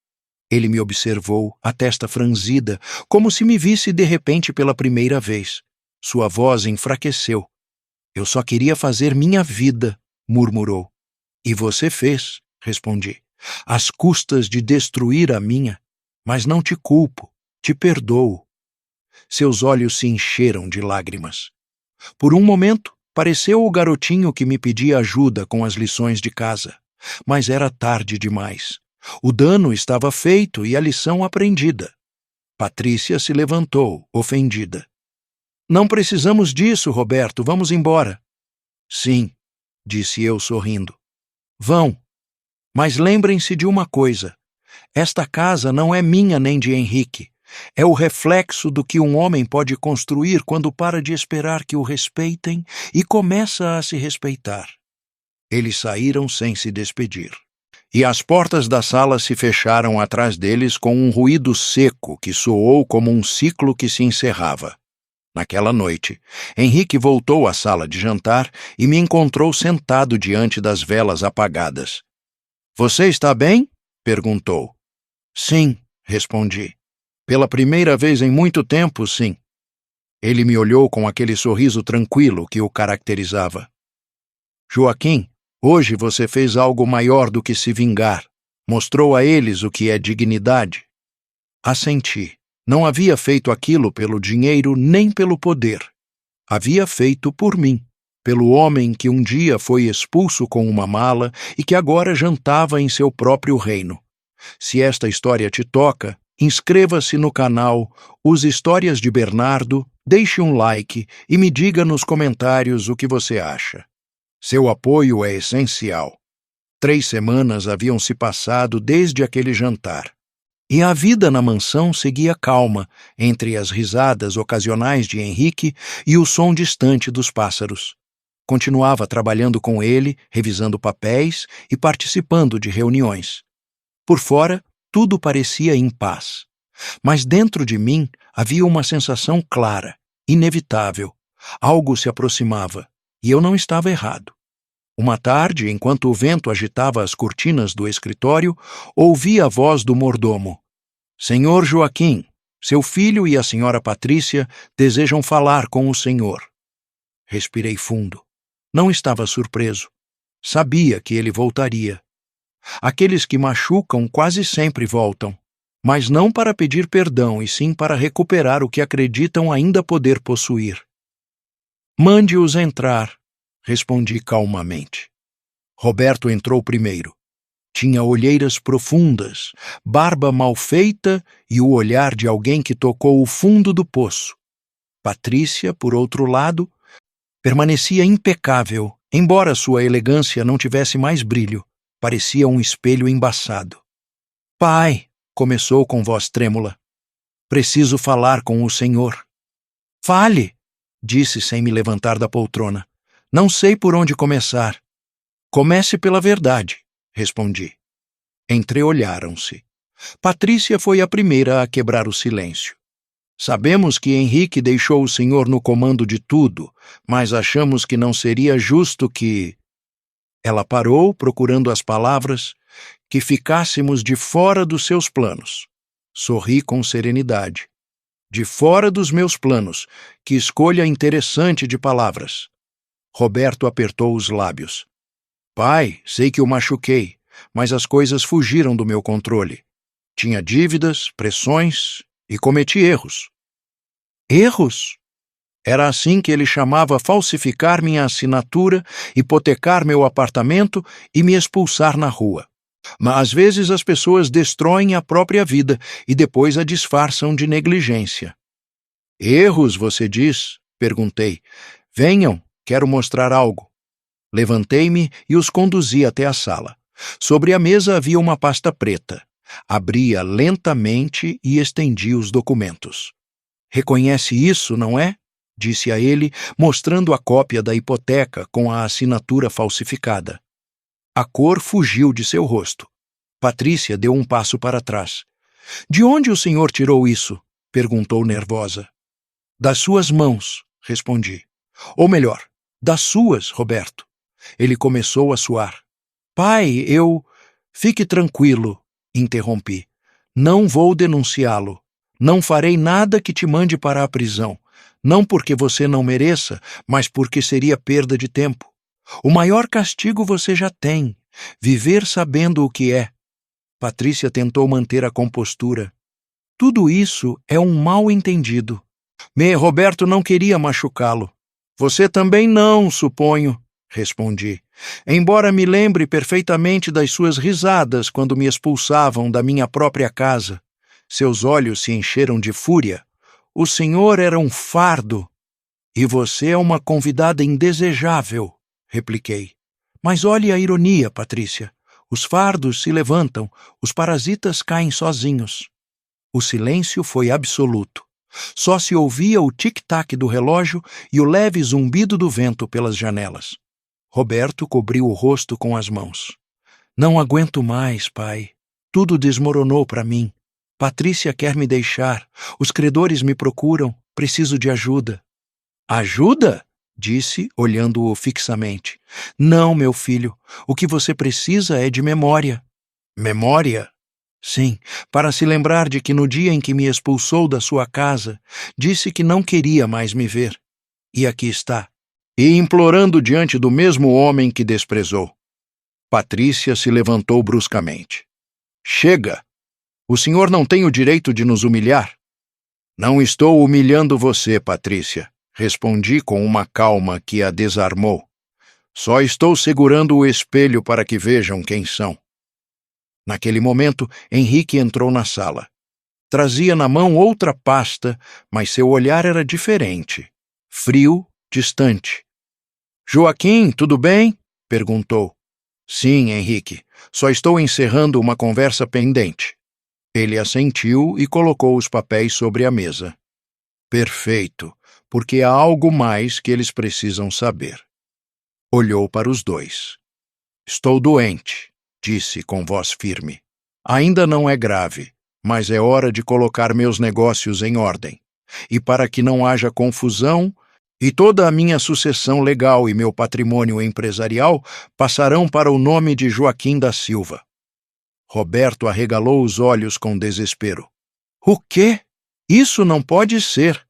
Ele me observou, a testa franzida, como se me visse de repente pela primeira vez. Sua voz enfraqueceu. "Eu só queria fazer minha vida", murmurou. "E você fez", respondi, "às custas de destruir a minha. Mas não te culpo, te perdoo." Seus olhos se encheram de lágrimas. Por um momento, pareceu o garotinho que me pedia ajuda com as lições de casa. Mas era tarde demais. O dano estava feito e a lição aprendida. Patrícia se levantou, ofendida. "Não precisamos disso, Roberto. Vamos embora." "Sim", disse eu sorrindo. "Vão. Mas lembrem-se de uma coisa. Esta casa não é minha nem de Henrique. É o reflexo do que um homem pode construir quando para de esperar que o respeitem e começa a se respeitar." Eles saíram sem se despedir. e as portas da sala se fecharam atrás deles com um ruído seco que soou como um ciclo que se encerrava. Naquela noite, Henrique voltou à sala de jantar e me encontrou sentado diante das velas apagadas. "Você está bem?" perguntou. "Sim", respondi. "Pela primeira vez em muito tempo, sim." Ele me olhou com aquele sorriso tranquilo que o caracterizava. "Joaquim, hoje você fez algo maior do que se vingar. Mostrou a eles o que é dignidade." Assenti. Não havia feito aquilo pelo dinheiro nem pelo poder. Havia feito por mim, pelo homem que um dia foi expulso com uma mala e que agora jantava em seu próprio reino. Se esta história te toca, inscreva-se no canal, use Histórias de Bernardo, deixe um like e me diga nos comentários o que você acha. Seu apoio é essencial. 3 semanas haviam se passado desde aquele jantar. E a vida na mansão seguia calma, entre as risadas ocasionais de Henrique e o som distante dos pássaros. Continuava trabalhando com ele, revisando papéis e participando de reuniões. Por fora, tudo parecia em paz. Mas dentro de mim havia uma sensação clara, inevitável. Algo se aproximava, e eu não estava errado. Uma tarde, enquanto o vento agitava as cortinas do escritório, ouvi a voz do mordomo. "Senhor Joaquim, seu filho e a senhora Patrícia desejam falar com o senhor." Respirei fundo. Não estava surpreso. Sabia que ele voltaria. Aqueles que machucam quase sempre voltam, mas não para pedir perdão e sim para recuperar o que acreditam ainda poder possuir. "Mande-os entrar", respondi calmamente. Roberto entrou primeiro. Tinha olheiras profundas, barba mal feita e o olhar de alguém que tocou o fundo do poço. Patrícia, por outro lado, permanecia impecável, embora sua elegância não tivesse mais brilho. Parecia um espelho embaçado. "Pai", começou com voz trêmula, "preciso falar com o senhor." "Fale", disse sem me levantar da poltrona. "Não sei por onde começar." "Comece pela verdade", respondi. Entreolharam-se. Patrícia foi a primeira a quebrar o silêncio. "Sabemos que Henrique deixou o senhor no comando de tudo, mas achamos que não seria justo que..." Ela parou, procurando as palavras, "que ficássemos de fora dos seus planos." Sorri com serenidade. "De fora dos meus planos. Que escolha interessante de palavras." Roberto apertou os lábios. "Pai, sei que o machuquei, mas as coisas fugiram do meu controle. Tinha dívidas, pressões e cometi erros." "Erros?" Era assim que ele chamava falsificar minha assinatura, hipotecar meu apartamento e me expulsar na rua. Mas às vezes as pessoas destroem a própria vida e depois a disfarçam de negligência. "Erros, você diz?" perguntei. "Venham, quero mostrar algo." Levantei-me e os conduzi até a sala. Sobre a mesa havia uma pasta preta. Abria lentamente e estendi os documentos. "Reconhece isso, não é?" disse a ele, mostrando a cópia da hipoteca com a assinatura falsificada. A cor fugiu de seu rosto. Patrícia deu um passo para trás. "De onde o senhor tirou isso?" perguntou nervosa. "Das suas mãos", respondi. "Ou melhor, das suas, Roberto." Ele começou a suar. "Pai, eu..." "Fique tranquilo", interrompi. "Não vou denunciá-lo. Não farei nada que te mande para a prisão. Não porque você não mereça, mas porque seria perda de tempo. O maior castigo você já tem: viver sabendo o que é." Patrícia tentou manter a compostura. "Tudo isso é um mal-entendido. Roberto não queria machucá-lo." "Você também não, suponho", respondi. "Embora me lembre perfeitamente das suas risadas quando me expulsavam da minha própria casa." Seus olhos se encheram de fúria. "O senhor era um fardo." "E você é uma convidada indesejável", repliquei. "Mas olhe a ironia, Patrícia. Os fardos se levantam, os parasitas caem sozinhos." O silêncio foi absoluto. Só se ouvia o tic-tac do relógio e o leve zumbido do vento pelas janelas. Roberto cobriu o rosto com as mãos. Não aguento mais, pai. Tudo desmoronou para mim. Patrícia quer me deixar. Os credores me procuram. Preciso de ajuda. Ajuda? Disse, olhando-o fixamente. Não, meu filho. O que você precisa é de memória. Memória? Sim, para se lembrar de que no dia em que me expulsou da sua casa, disse que não queria mais me ver. E aqui está. E implorando diante do mesmo homem que desprezou. Patrícia se levantou bruscamente. Chega! O senhor não tem o direito de nos humilhar. Não estou humilhando você, Patrícia, respondi com uma calma que a desarmou. Só estou segurando o espelho para que vejam quem são. Naquele momento, Henrique entrou na sala. Trazia na mão outra pasta, mas seu olhar era diferente. Frio, distante. Joaquim, tudo bem? Perguntou. Sim, Henrique. Só estou encerrando uma conversa pendente. Ele assentiu e colocou os papéis sobre a mesa. Perfeito, porque há algo mais que eles precisam saber. Olhou para os dois. Estou doente, disse com voz firme. Ainda não é grave, mas é hora de colocar meus negócios em ordem. E para que não haja confusão, e toda a minha sucessão legal e meu patrimônio empresarial passarão para o nome de Joaquim da Silva. Roberto arregalou os olhos com desespero. O quê? Isso não pode ser.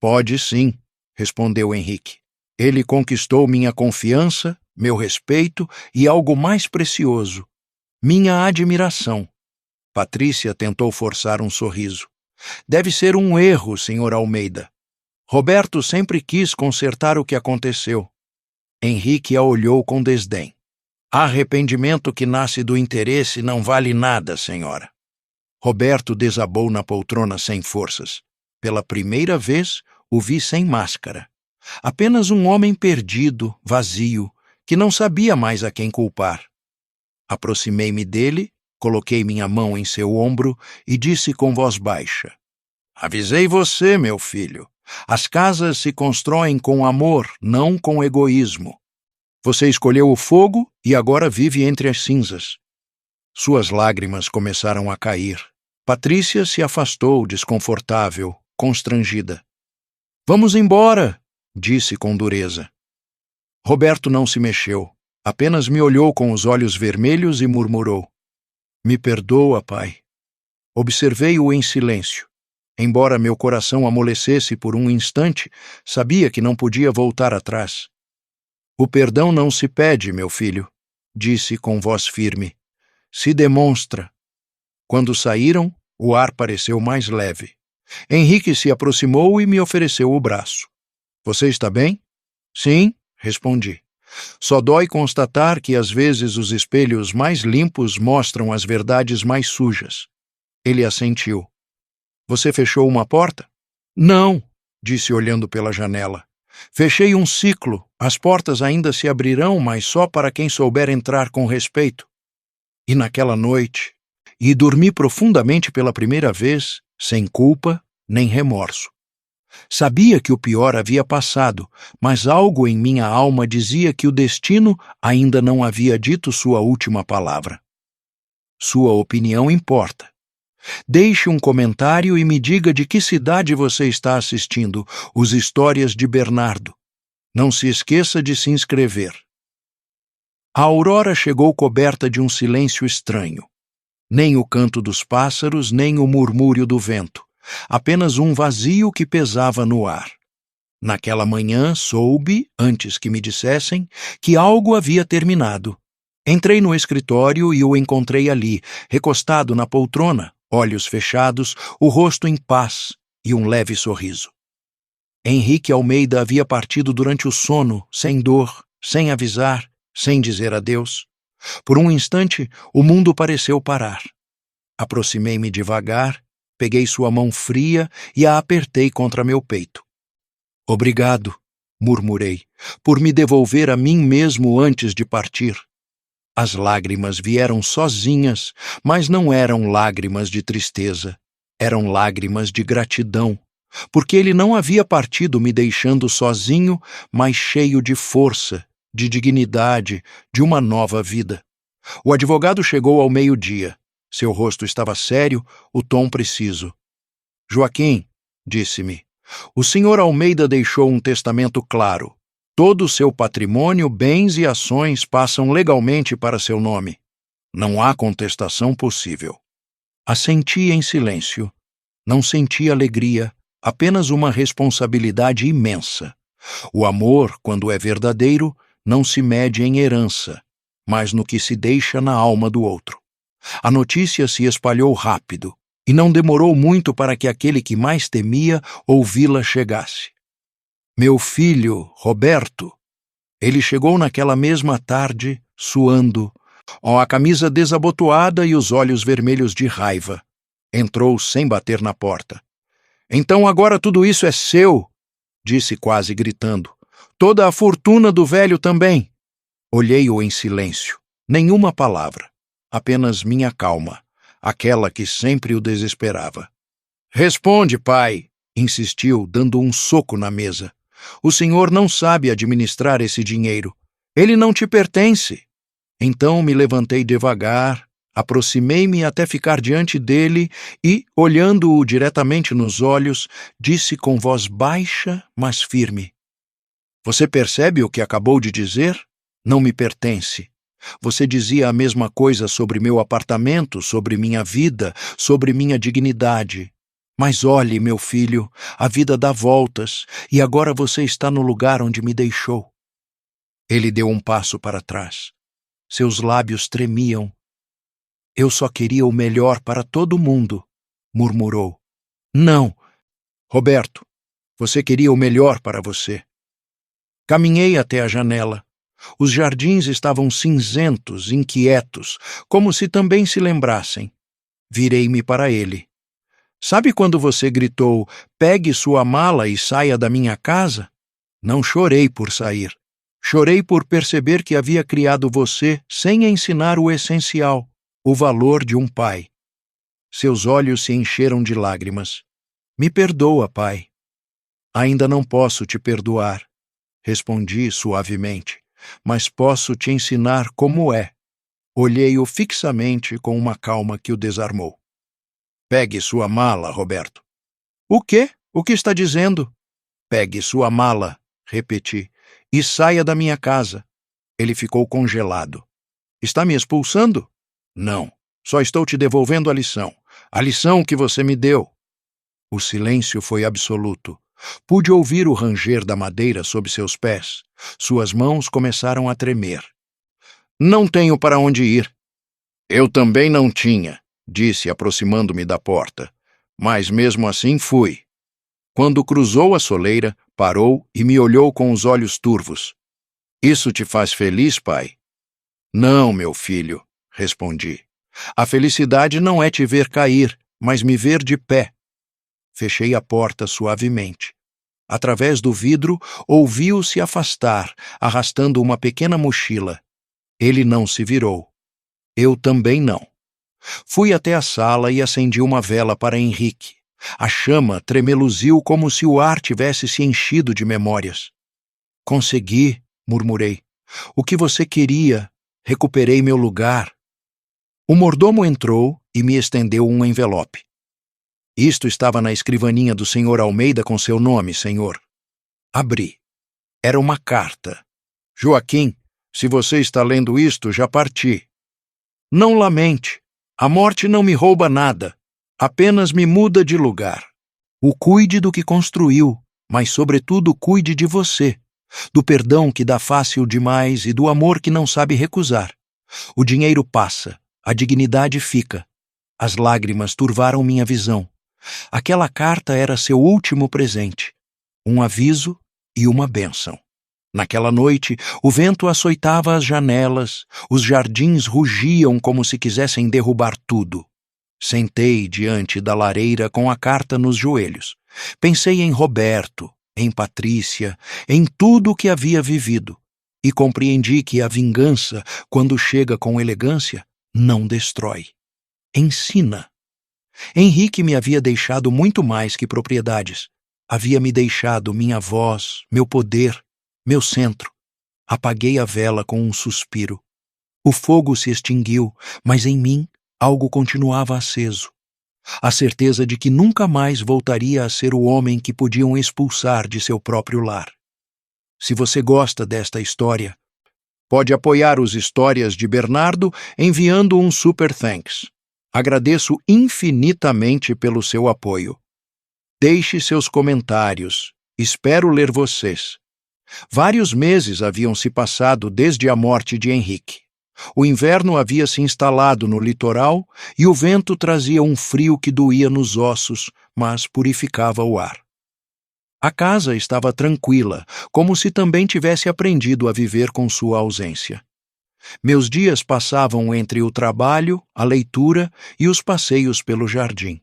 Pode sim, respondeu Henrique. Ele conquistou minha confiança, meu respeito e algo mais precioso, minha admiração. Patrícia tentou forçar um sorriso. Deve ser um erro, Sr. Almeida. Roberto sempre quis consertar o que aconteceu. Henrique a olhou com desdém. Arrependimento que nasce do interesse não vale nada, senhora. Roberto desabou na poltrona sem forças. Pela primeira vez, o vi sem máscara. Apenas um homem perdido, vazio, que não sabia mais a quem culpar. Aproximei-me dele, coloquei minha mão em seu ombro e disse com voz baixa. Avisei você, meu filho. As casas se constroem com amor, não com egoísmo. Você escolheu o fogo e agora vive entre as cinzas. Suas lágrimas começaram a cair. Patrícia se afastou, desconfortável, constrangida. Vamos embora, disse com dureza. Roberto não se mexeu, apenas me olhou com os olhos vermelhos e murmurou. Me perdoa, pai. Observei-o em silêncio. Embora meu coração amolecesse por um instante, sabia que não podia voltar atrás. O perdão não se pede, meu filho, disse com voz firme. Se demonstra. Quando saíram, o ar pareceu mais leve. Henrique se aproximou e me ofereceu o braço. Você está bem? Sim, respondi. Só dói constatar que às vezes os espelhos mais limpos mostram as verdades mais sujas. Ele assentiu. Você fechou uma porta? Não, disse olhando pela janela. Fechei um ciclo. As portas ainda se abrirão, mas só para quem souber entrar com respeito. E naquela noite, dormi profundamente pela primeira vez, sem culpa nem remorso. Sabia que o pior havia passado, mas algo em minha alma dizia que o destino ainda não havia dito sua última palavra. Sua opinião importa. Deixe um comentário e me diga de que cidade você está assistindo os Histórias de Bernardo. Não se esqueça de se inscrever. A aurora chegou coberta de um silêncio estranho. Nem o canto dos pássaros, nem o murmúrio do vento. Apenas um vazio que pesava no ar. Naquela manhã soube, antes que me dissessem, que algo havia terminado. Entrei no escritório e o encontrei ali, recostado na poltrona, olhos fechados, o rosto em paz e um leve sorriso. Henrique Almeida havia partido durante o sono, sem dor, sem avisar, sem dizer adeus. Por um instante, o mundo pareceu parar. Aproximei-me devagar, peguei sua mão fria e a apertei contra meu peito. Obrigado, murmurei, por me devolver a mim mesmo antes de partir. As lágrimas vieram sozinhas, mas não eram lágrimas de tristeza. Eram lágrimas de gratidão, porque ele não havia partido me deixando sozinho, mas cheio de força, de dignidade, de uma nova vida. O advogado chegou ao meio-dia. Seu rosto estava sério, o tom preciso. Joaquim, disse-me, o senhor Almeida deixou um testamento claro. Todo o seu patrimônio, bens e ações passam legalmente para seu nome. Não há contestação possível. Assenti em silêncio. Não senti alegria, apenas uma responsabilidade imensa. O amor, quando é verdadeiro, não se mede em herança, mas no que se deixa na alma do outro. A notícia se espalhou rápido, e não demorou muito para que aquele que mais temia ouvi-la chegasse. Meu filho, Roberto. Ele chegou naquela mesma tarde, suando, a camisa desabotoada e os olhos vermelhos de raiva. Entrou sem bater na porta. Então agora tudo isso é seu, disse quase gritando. Toda a fortuna do velho também. Olhei-o em silêncio. Nenhuma palavra. Apenas minha calma, aquela que sempre o desesperava. Responde, pai, insistiu, dando um soco na mesa. O senhor não sabe administrar esse dinheiro. Ele não te pertence. Então me levantei devagar, aproximei-me até ficar diante dele e, olhando-o diretamente nos olhos, disse com voz baixa, mas firme. Você percebe o que acabou de dizer? Não me pertence. Você dizia a mesma coisa sobre meu apartamento, sobre minha vida, sobre minha dignidade. Mas olhe, meu filho, a vida dá voltas, e agora você está no lugar onde me deixou. Ele deu um passo para trás. Seus lábios tremiam. Eu só queria o melhor para todo mundo, murmurou. Não, Roberto, você queria o melhor para você. Caminhei até a janela. Os jardins estavam cinzentos, inquietos, como se também se lembrassem. Virei-me para ele. Sabe quando você gritou, pegue sua mala e saia da minha casa? Não chorei por sair. Chorei por perceber que havia criado você sem ensinar o essencial, o valor de um pai. Seus olhos se encheram de lágrimas. Me perdoa, pai. Ainda não posso te perdoar, respondi suavemente. Mas posso te ensinar como é. Olhei-o fixamente com uma calma que o desarmou. Pegue sua mala, Roberto. O quê? O que está dizendo? Pegue sua mala, repeti, e saia da minha casa. Ele ficou congelado. Está me expulsando? Não, só estou te devolvendo a lição que você me deu. O silêncio foi absoluto. Pude ouvir o ranger da madeira sob seus pés. Suas mãos começaram a tremer. Não tenho para onde ir. Eu também não tinha, disse, aproximando-me da porta. Mas mesmo assim fui. Quando cruzou a soleira, parou e me olhou com os olhos turvos. Isso te faz feliz, pai? Não, meu filho, respondi. A felicidade não é te ver cair, mas me ver de pé. Fechei a porta suavemente. Através do vidro, ouvi-o se afastar, arrastando uma pequena mochila. Ele não se virou. Eu também não. Fui até a sala e acendi uma vela para Henrique. A chama tremeluziu como se o ar tivesse se enchido de memórias. Consegui, murmurei. O que você queria, recuperei meu lugar. O mordomo entrou e me estendeu um envelope. Isto estava na escrivaninha do senhor Almeida com seu nome, senhor. Abri. Era uma carta. Joaquim, se você está lendo isto, já parti. Não lamente. A morte não me rouba nada. Apenas me muda de lugar. O cuide do que construiu, mas sobretudo cuide de você, do perdão que dá fácil demais e do amor que não sabe recusar. O dinheiro passa, a dignidade fica. As lágrimas turvaram minha visão. Aquela carta era seu último presente, um aviso e uma bênção. Naquela noite, o vento açoitava as janelas, os jardins rugiam como se quisessem derrubar tudo. Sentei diante da lareira com a carta nos joelhos. Pensei em Roberto, em Patrícia, em tudo o que havia vivido, e compreendi que a vingança, quando chega com elegância, não destrói. Ensina. Henrique me havia deixado muito mais que propriedades. Havia me deixado minha voz, meu poder, meu centro. Apaguei a vela com um suspiro. O fogo se extinguiu, mas em mim algo continuava aceso. A certeza de que nunca mais voltaria a ser o homem que podiam expulsar de seu próprio lar. Se você gosta desta história, pode apoiar os Histórias de Bernardo enviando um Super Thanks. Agradeço infinitamente pelo seu apoio. Deixe seus comentários. Espero ler vocês. Vários meses haviam se passado desde a morte de Henrique. O inverno havia se instalado no litoral e o vento trazia um frio que doía nos ossos, mas purificava o ar. A casa estava tranquila, como se também tivesse aprendido a viver com sua ausência. Meus dias passavam entre o trabalho, a leitura e os passeios pelo jardim.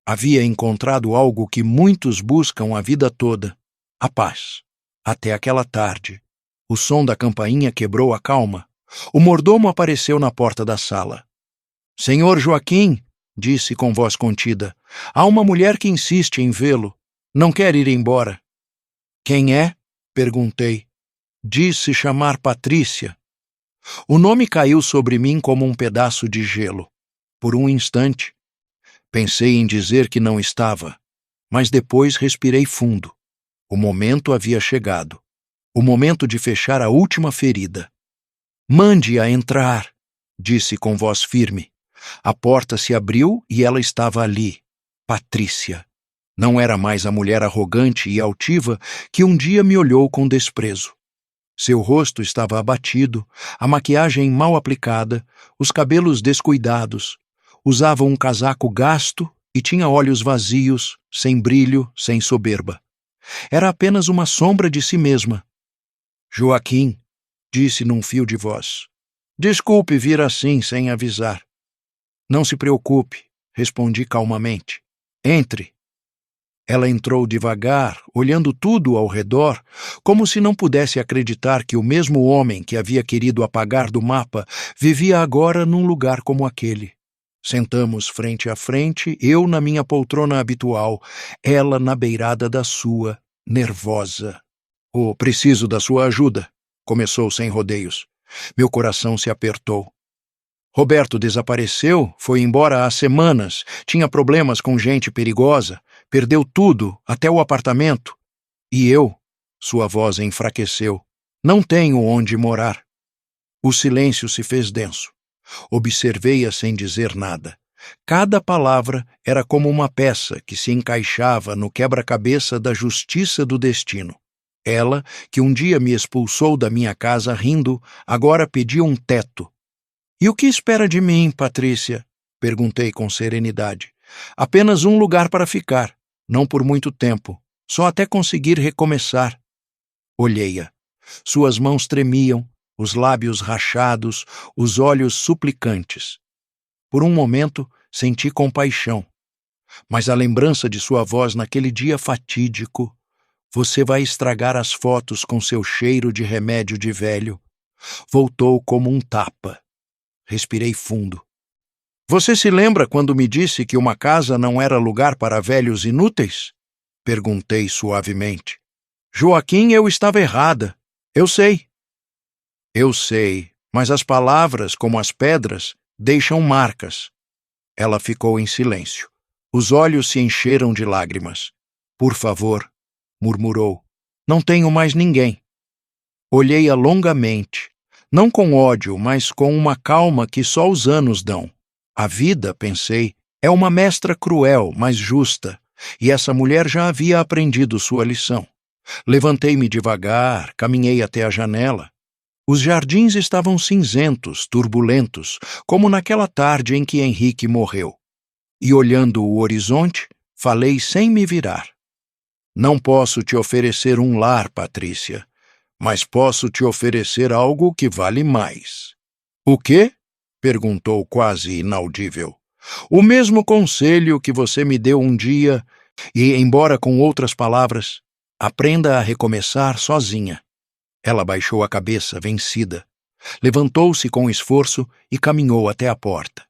Havia encontrado algo que muitos buscam a vida toda: a paz. Até aquela tarde. O som da campainha quebrou a calma. O mordomo apareceu na porta da sala. Senhor Joaquim, disse com voz contida, há uma mulher que insiste em vê-lo. Não quer ir embora. Quem é? Perguntei. Disse chamar Patrícia. O nome caiu sobre mim como um pedaço de gelo. Por um instante, pensei em dizer que não estava, mas depois respirei fundo. O momento havia chegado. O momento de fechar a última ferida. Mande-a entrar, disse com voz firme. A porta se abriu e ela estava ali, Patrícia. Não era mais a mulher arrogante e altiva que um dia me olhou com desprezo. Seu rosto estava abatido, a maquiagem mal aplicada, os cabelos descuidados. Usava um casaco gasto e tinha olhos vazios, sem brilho, sem soberba. Era apenas uma sombra de si mesma. Joaquim, disse num fio de voz. Desculpe vir assim sem avisar. Não se preocupe, respondi calmamente. Entre. Ela entrou devagar, olhando tudo ao redor, como se não pudesse acreditar que o mesmo homem que havia querido apagar do mapa vivia agora num lugar como aquele. Sentamos frente a frente, eu na minha poltrona habitual, ela na beirada da sua, nervosa. Oh, preciso da sua ajuda, começou sem rodeios. Meu coração se apertou. Roberto desapareceu, foi embora há semanas, tinha problemas com gente perigosa, perdeu tudo, até o apartamento. E eu, sua voz enfraqueceu, não tenho onde morar. O silêncio se fez denso. Observei-a sem dizer nada. Cada palavra era como uma peça que se encaixava no quebra-cabeça da justiça do destino. Ela, que um dia me expulsou da minha casa rindo, agora pedia um teto. E o que espera de mim, Patrícia? Perguntei com serenidade. Apenas um lugar para ficar, não por muito tempo, só até conseguir recomeçar. Olhei-a. Suas mãos tremiam, os lábios rachados, os olhos suplicantes. Por um momento, senti compaixão. Mas a lembrança de sua voz naquele dia fatídico, você vai estragar as fotos com seu cheiro de remédio de velho, voltou como um tapa. Respirei fundo. Você se lembra quando me disse que uma casa não era lugar para velhos inúteis? Perguntei suavemente. Joaquim, eu estava errada. Eu sei. Eu sei, mas as palavras, como as pedras, deixam marcas. Ela ficou em silêncio. Os olhos se encheram de lágrimas. Por favor, murmurou. Não tenho mais ninguém. Olhei-a longamente, não com ódio, mas com uma calma que só os anos dão. A vida, pensei, é uma mestra cruel, mas justa, e essa mulher já havia aprendido sua lição. Levantei-me devagar, caminhei até a janela. Os jardins estavam cinzentos, turbulentos, como naquela tarde em que Henrique morreu. E olhando o horizonte, falei sem me virar. Não posso te oferecer um lar, Patrícia, mas posso te oferecer algo que vale mais. O quê? Perguntou quase inaudível. O mesmo conselho que você me deu um dia, e, embora com outras palavras, aprenda a recomeçar sozinha. Ela baixou a cabeça, vencida. Levantou-se com esforço e caminhou até a porta.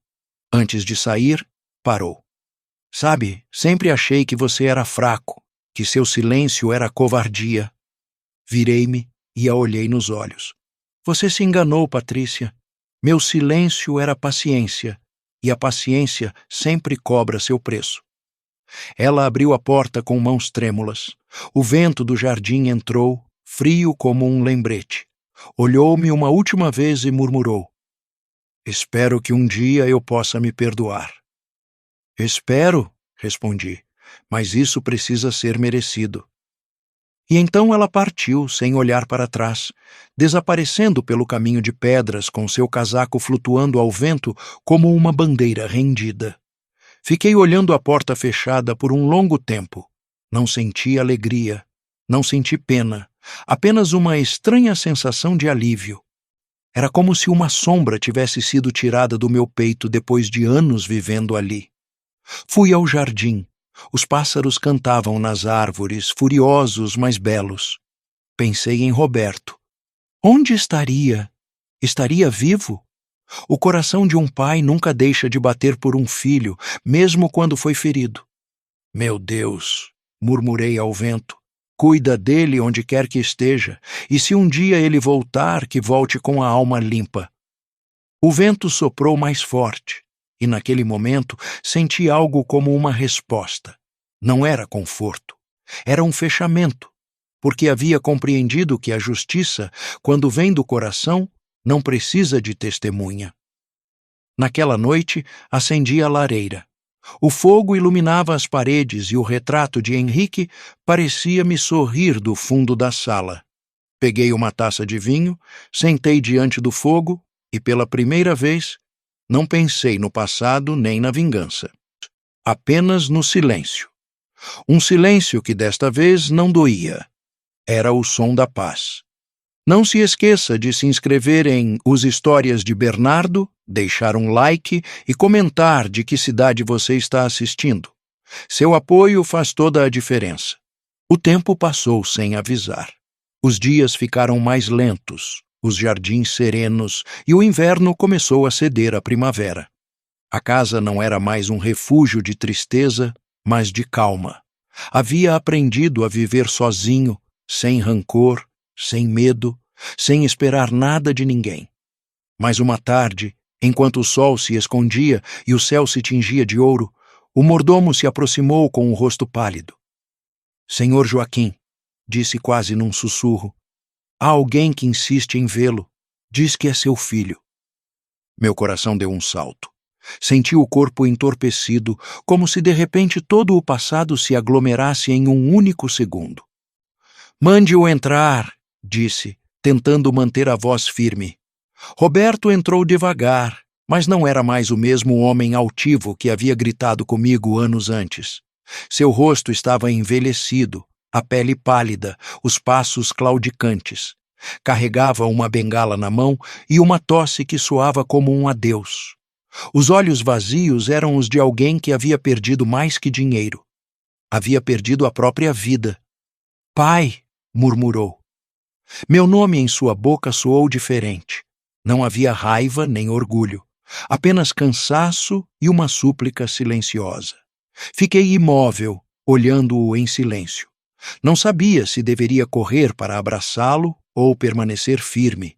Antes de sair, parou. Sabe, sempre achei que você era fraco, que seu silêncio era covardia. Virei-me e a olhei nos olhos. Você se enganou, Patrícia. Meu silêncio era paciência, e a paciência sempre cobra seu preço. Ela abriu a porta com mãos trêmulas. O vento do jardim entrou, frio como um lembrete. Olhou-me uma última vez e murmurou: "Espero que um dia eu possa me perdoar." "Espero", respondi, "mas isso precisa ser merecido." E então ela partiu, sem olhar para trás, desaparecendo pelo caminho de pedras com seu casaco flutuando ao vento como uma bandeira rendida. Fiquei olhando a porta fechada por um longo tempo. Não senti alegria, não senti pena, apenas uma estranha sensação de alívio. Era como se uma sombra tivesse sido tirada do meu peito depois de anos vivendo ali. Fui ao jardim. Os pássaros cantavam nas árvores, furiosos, mas belos. Pensei em Roberto. Onde estaria? Estaria vivo? O coração de um pai nunca deixa de bater por um filho, mesmo quando foi ferido. "Meu Deus", murmurei ao vento, "cuida dele onde quer que esteja, e se um dia ele voltar, que volte com a alma limpa." O vento soprou mais forte, e naquele momento senti algo como uma resposta. Não era conforto, era um fechamento, porque havia compreendido que a justiça, quando vem do coração, não precisa de testemunha. Naquela noite, acendi a lareira. O fogo iluminava as paredes e o retrato de Henrique parecia me sorrir do fundo da sala. Peguei uma taça de vinho, sentei diante do fogo e, pela primeira vez, não pensei no passado nem na vingança. Apenas no silêncio. Um silêncio que desta vez não doía. Era o som da paz. Não se esqueça de se inscrever em Os Histórias de Bernardo, deixar um like e comentar de que cidade você está assistindo. Seu apoio faz toda a diferença. O tempo passou sem avisar. Os dias ficaram mais lentos, os jardins serenos e o inverno começou a ceder à primavera. A casa não era mais um refúgio de tristeza, mas de calma. Havia aprendido a viver sozinho, sem rancor, sem medo, sem esperar nada de ninguém. Mas uma tarde, enquanto o sol se escondia e o céu se tingia de ouro, o mordomo se aproximou com o rosto pálido. "Senhor Joaquim", disse quase num sussurro, "há alguém que insiste em vê-lo. Diz que é seu filho." Meu coração deu um salto. Senti o corpo entorpecido, como se de repente todo o passado se aglomerasse em um único segundo. "Mande-o entrar", disse, tentando manter a voz firme. Roberto entrou devagar, mas não era mais o mesmo homem altivo que havia gritado comigo anos antes. Seu rosto estava envelhecido, a pele pálida, os passos claudicantes. Carregava uma bengala na mão e uma tosse que soava como um adeus. Os olhos vazios eram os de alguém que havia perdido mais que dinheiro. Havia perdido a própria vida. "Pai", murmurou. Meu nome em sua boca soou diferente. Não havia raiva nem orgulho, apenas cansaço e uma súplica silenciosa. Fiquei imóvel, olhando-o em silêncio. Não sabia se deveria correr para abraçá-lo ou permanecer firme.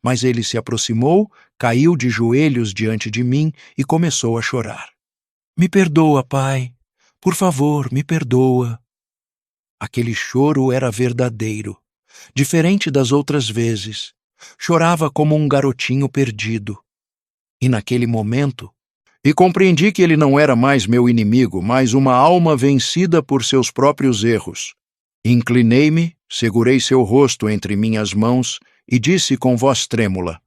Mas ele se aproximou, caiu de joelhos diante de mim e começou a chorar. "Me perdoa, pai. Por favor, me perdoa." Aquele choro era verdadeiro, diferente das outras vezes. Chorava como um garotinho perdido. E naquele momento, compreendi que ele não era mais meu inimigo, mas uma alma vencida por seus próprios erros. Inclinei-me, segurei seu rosto entre minhas mãos e disse com voz trêmula: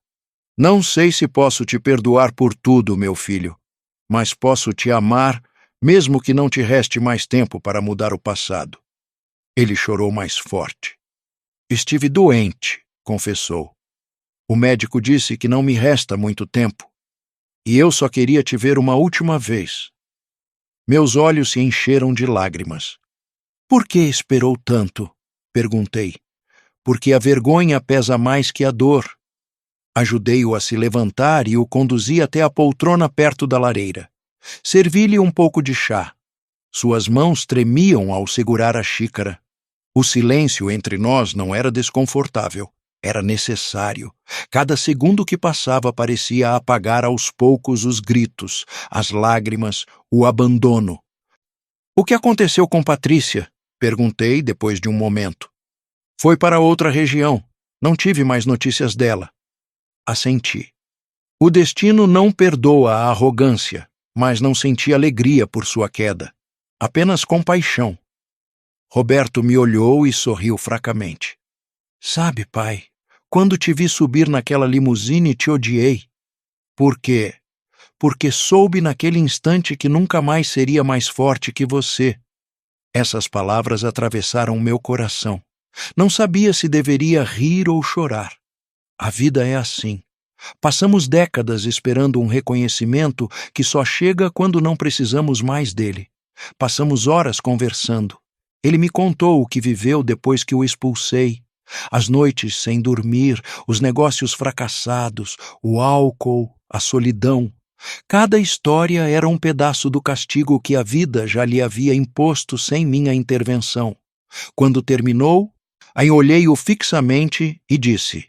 "Não sei se posso te perdoar por tudo, meu filho, mas posso te amar, mesmo que não te reste mais tempo para mudar o passado." Ele chorou mais forte. "Estive doente", confessou. "O médico disse que não me resta muito tempo, e eu só queria te ver uma última vez." Meus olhos se encheram de lágrimas. "Por que esperou tanto?" perguntei. "Porque a vergonha pesa mais que a dor." Ajudei-o a se levantar e o conduzi até a poltrona perto da lareira. Servi-lhe um pouco de chá. Suas mãos tremiam ao segurar a xícara. O silêncio entre nós não era desconfortável. Era necessário. Cada segundo que passava parecia apagar aos poucos os gritos, as lágrimas, o abandono. O que aconteceu com Patrícia? Perguntei depois de um momento. Foi para outra região. Não tive mais notícias dela. Assenti. O destino não perdoa a arrogância, mas não senti alegria por sua queda. Apenas compaixão. Roberto me olhou e sorriu fracamente. Sabe, pai, quando te vi subir naquela limusine, te odiei. Por quê? Porque soube naquele instante que nunca mais seria mais forte que você. Essas palavras atravessaram meu coração. Não sabia se deveria rir ou chorar. A vida é assim. Passamos décadas esperando um reconhecimento que só chega quando não precisamos mais dele. Passamos horas conversando. Ele me contou o que viveu depois que o expulsei. As noites sem dormir, os negócios fracassados, o álcool, a solidão. Cada história era um pedaço do castigo que a vida já lhe havia imposto sem minha intervenção. Quando terminou, aí olhei-o fixamente e disse: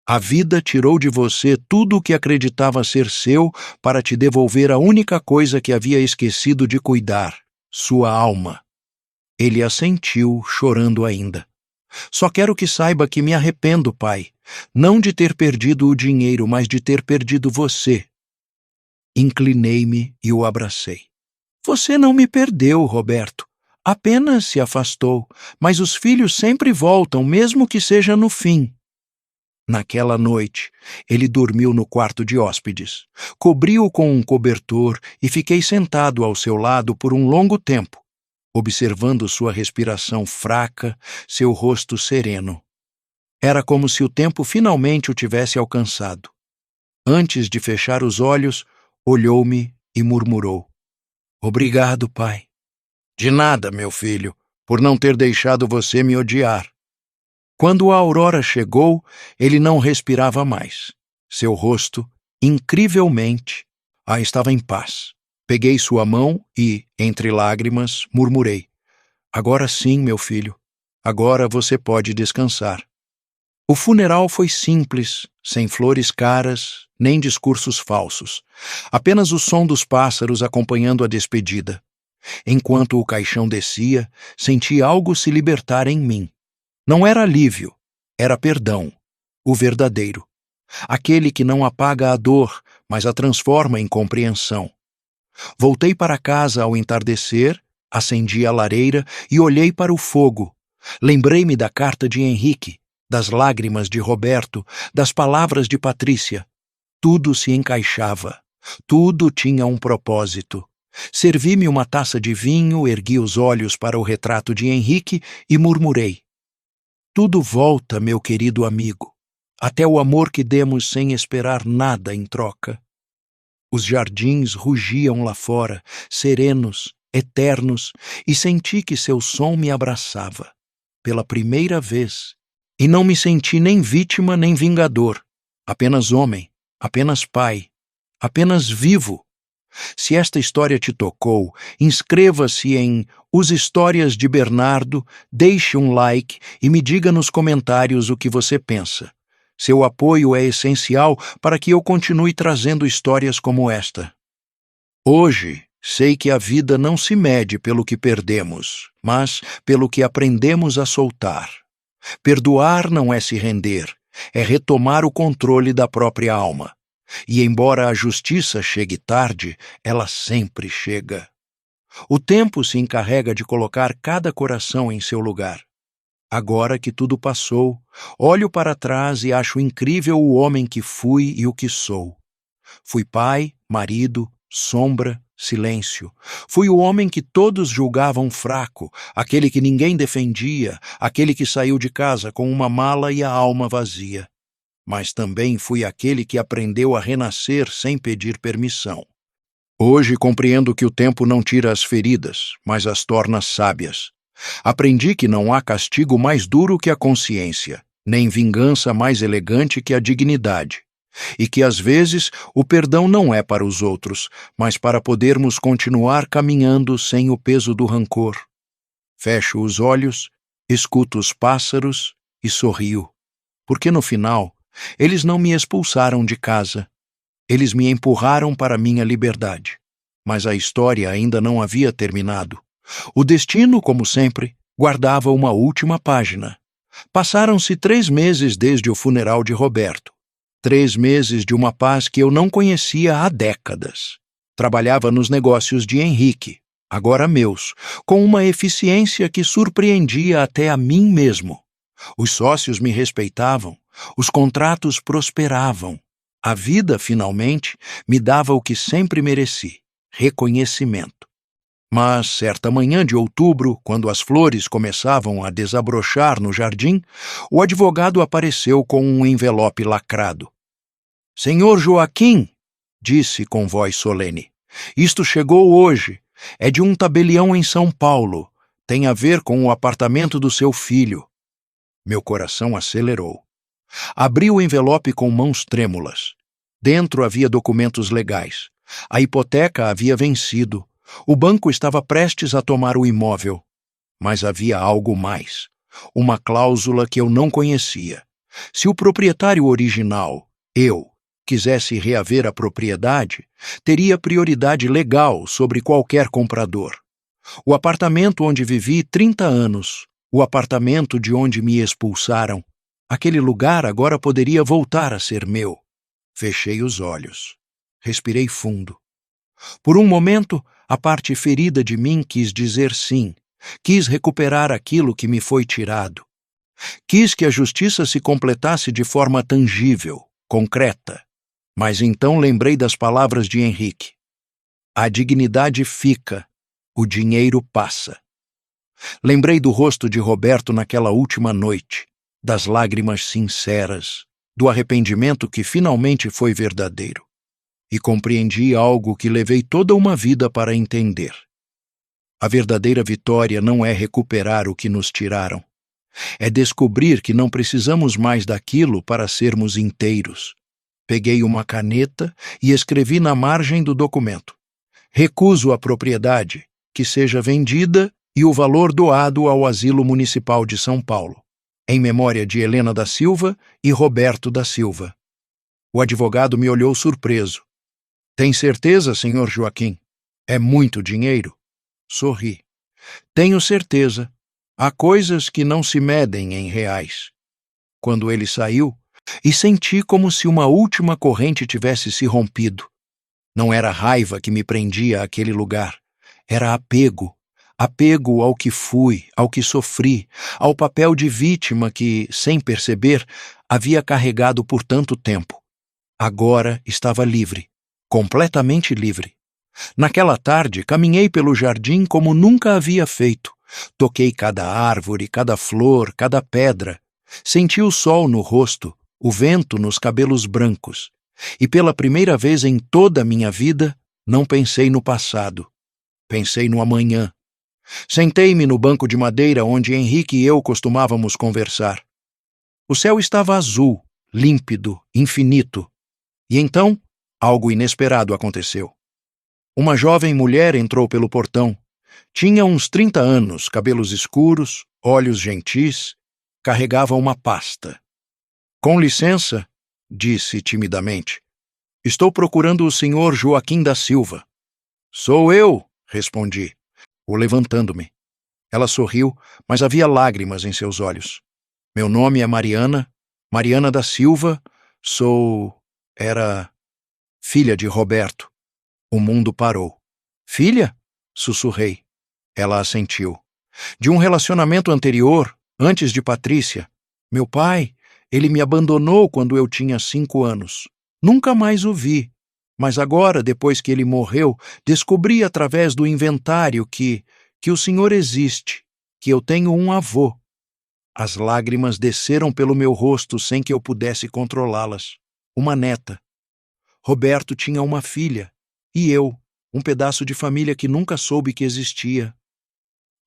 a vida tirou de você tudo o que acreditava ser seu para te devolver a única coisa que havia esquecido de cuidar, sua alma. Ele assentiu, chorando ainda. Só quero que saiba que me arrependo, pai, não de ter perdido o dinheiro, mas de ter perdido você. Inclinei-me e o abracei. Você não me perdeu, Roberto. Apenas se afastou, mas os filhos sempre voltam, mesmo que seja no fim. Naquela noite, ele dormiu no quarto de hóspedes. Cobri-o com um cobertor e fiquei sentado ao seu lado por um longo tempo, observando sua respiração fraca, seu rosto sereno. Era como se o tempo finalmente o tivesse alcançado. Antes de fechar os olhos, olhou-me e murmurou: Obrigado, pai. De nada, meu filho, por não ter deixado você me odiar. Quando a aurora chegou, ele não respirava mais. Seu rosto, incrivelmente, estava em paz. Peguei sua mão e, entre lágrimas, murmurei: Agora sim, meu filho. Agora você pode descansar. O funeral foi simples, sem flores caras, nem discursos falsos. Apenas o som dos pássaros acompanhando a despedida. Enquanto o caixão descia, senti algo se libertar em mim. Não era alívio, era perdão, o verdadeiro. Aquele que não apaga a dor, mas a transforma em compreensão. Voltei para casa ao entardecer, acendi a lareira e olhei para o fogo. Lembrei-me da carta de Henrique, das lágrimas de Roberto, das palavras de Patrícia. Tudo se encaixava, tudo tinha um propósito. Servi-me uma taça de vinho, ergui os olhos para o retrato de Henrique e murmurei: Tudo volta, meu querido amigo, até o amor que demos sem esperar nada em troca. Os jardins rugiam lá fora, serenos, eternos, e senti que seu som me abraçava, pela primeira vez, e não me senti nem vítima nem vingador, apenas homem, apenas pai, apenas vivo. Se esta história te tocou, inscreva-se em Os Histórias de Bernardo, deixe um like e me diga nos comentários o que você pensa. Seu apoio é essencial para que eu continue trazendo histórias como esta. Hoje, sei que a vida não se mede pelo que perdemos, mas pelo que aprendemos a soltar. Perdoar não é se render, é retomar o controle da própria alma. E embora a justiça chegue tarde, ela sempre chega. O tempo se encarrega de colocar cada coração em seu lugar. Agora que tudo passou, olho para trás e acho incrível o homem que fui e o que sou. Fui pai, marido, sombra, silêncio. Fui o homem que todos julgavam fraco, aquele que ninguém defendia, aquele que saiu de casa com uma mala e a alma vazia. Mas também fui aquele que aprendeu a renascer sem pedir permissão. Hoje compreendo que o tempo não tira as feridas, mas as torna sábias. Aprendi que não há castigo mais duro que a consciência, nem vingança mais elegante que a dignidade, e que às vezes o perdão não é para os outros, mas para podermos continuar caminhando sem o peso do rancor. Fecho os olhos, escuto os pássaros e sorrio. porque no final, eles não me expulsaram de casa. Eles me empurraram para minha liberdade. Mas a história ainda não havia terminado. O destino, como sempre, guardava uma última página. Passaram-se 3 meses desde o funeral de Roberto. 3 meses de uma paz que eu não conhecia há décadas. Trabalhava nos negócios de Henrique, agora meus, com uma eficiência que surpreendia até a mim mesmo. Os sócios me respeitavam, os contratos prosperavam. A vida, finalmente, me dava o que sempre mereci: reconhecimento. Mas, certa manhã de outubro, quando as flores começavam a desabrochar no jardim, o advogado apareceu com um envelope lacrado. "Senhor Joaquim", disse com voz solene, "isto chegou hoje. É de um tabelião em São Paulo. Tem a ver com o apartamento do seu filho." Meu coração acelerou. Abri o envelope com mãos trêmulas. Dentro havia documentos legais. A hipoteca havia vencido. O banco estava prestes a tomar o imóvel. Mas havia algo mais. Uma cláusula que eu não conhecia. Se o proprietário original, eu, quisesse reaver a propriedade, teria prioridade legal sobre qualquer comprador. O apartamento onde vivi 30 anos, o apartamento de onde me expulsaram, aquele lugar agora poderia voltar a ser meu. Fechei os olhos. Respirei fundo. Por um momento, a parte ferida de mim quis dizer sim. Quis recuperar aquilo que me foi tirado. Quis que a justiça se completasse de forma tangível, concreta. Mas então lembrei das palavras de Henrique. A dignidade fica, o dinheiro passa. Lembrei do rosto de Roberto naquela última noite, das lágrimas sinceras, do arrependimento que finalmente foi verdadeiro. E compreendi algo que levei toda uma vida para entender. A verdadeira vitória não é recuperar o que nos tiraram. É descobrir que não precisamos mais daquilo para sermos inteiros. Peguei uma caneta e escrevi na margem do documento: recuso a propriedade, que seja vendida e o valor doado ao Asilo Municipal de São Paulo, em memória de Helena da Silva e Roberto da Silva. O advogado me olhou surpreso. Tem certeza, senhor Joaquim? É muito dinheiro? Sorri. Tenho certeza. Há coisas que não se medem em reais. Quando ele saiu, e senti como se uma última corrente tivesse se rompido. Não era raiva que me prendia àquele lugar. Era apego. Apego ao que fui, ao que sofri, ao papel de vítima que, sem perceber, havia carregado por tanto tempo. Agora estava livre, completamente livre. Naquela tarde, caminhei pelo jardim como nunca havia feito. Toquei cada árvore, cada flor, cada pedra. Senti o sol no rosto, o vento nos cabelos brancos. E pela primeira vez em toda a minha vida, não pensei no passado. Pensei no amanhã. Sentei-me no banco de madeira onde Henrique e eu costumávamos conversar. O céu estava azul, límpido, infinito. E então, algo inesperado aconteceu. Uma jovem mulher entrou pelo portão. Tinha uns 30 anos, cabelos escuros, olhos gentis, carregava uma pasta. Com licença, disse timidamente. Estou procurando o senhor Joaquim da Silva. Sou eu, respondi, levantando-me. Ela sorriu, mas havia lágrimas em seus olhos. Meu nome é Mariana, Mariana da Silva, era filha de Roberto. O mundo parou. Filha? Sussurrei. Ela assentiu. De um relacionamento anterior, antes de Patrícia. Meu pai, ele me abandonou quando eu tinha 5 anos. Nunca mais o vi. Mas agora, depois que ele morreu, descobri através do inventário que o senhor existe, que eu tenho um avô. As lágrimas desceram pelo meu rosto sem que eu pudesse controlá-las. Uma neta. Roberto tinha uma filha. E eu, um pedaço de família que nunca soube que existia.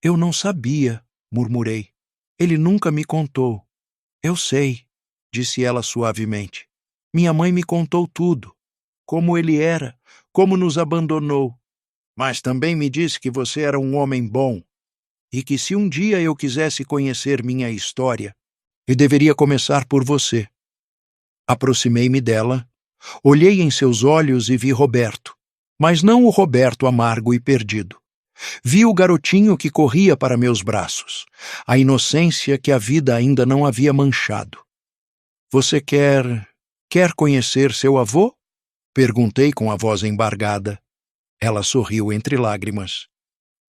Eu não sabia, murmurei. Ele nunca me contou. Eu sei, disse ela suavemente. Minha mãe me contou tudo. Como ele era, como nos abandonou. Mas também me disse que você era um homem bom e que se um dia eu quisesse conhecer minha história, E deveria começar por você. Aproximei-me dela, olhei em seus olhos e vi Roberto, mas não o Roberto amargo e perdido. Vi o garotinho que corria para meus braços, a inocência que a vida ainda não havia manchado. Você quer conhecer seu avô? Perguntei com a voz embargada. Ela sorriu entre lágrimas.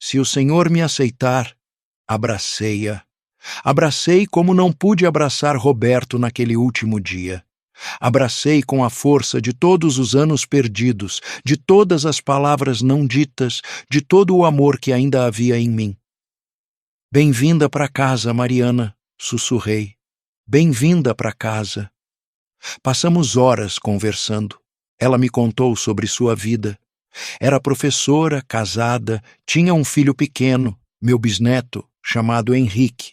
Se o senhor me aceitar, abracei-a. Abracei como não pude abraçar Roberto naquele último dia. Abracei com a força de todos os anos perdidos, de todas as palavras não ditas, de todo o amor que ainda havia em mim. Bem-vinda para casa, Mariana, sussurrei. Bem-vinda para casa. Passamos horas conversando. Ela me contou sobre sua vida. Era professora, casada, tinha um filho pequeno, meu bisneto, chamado Henrique.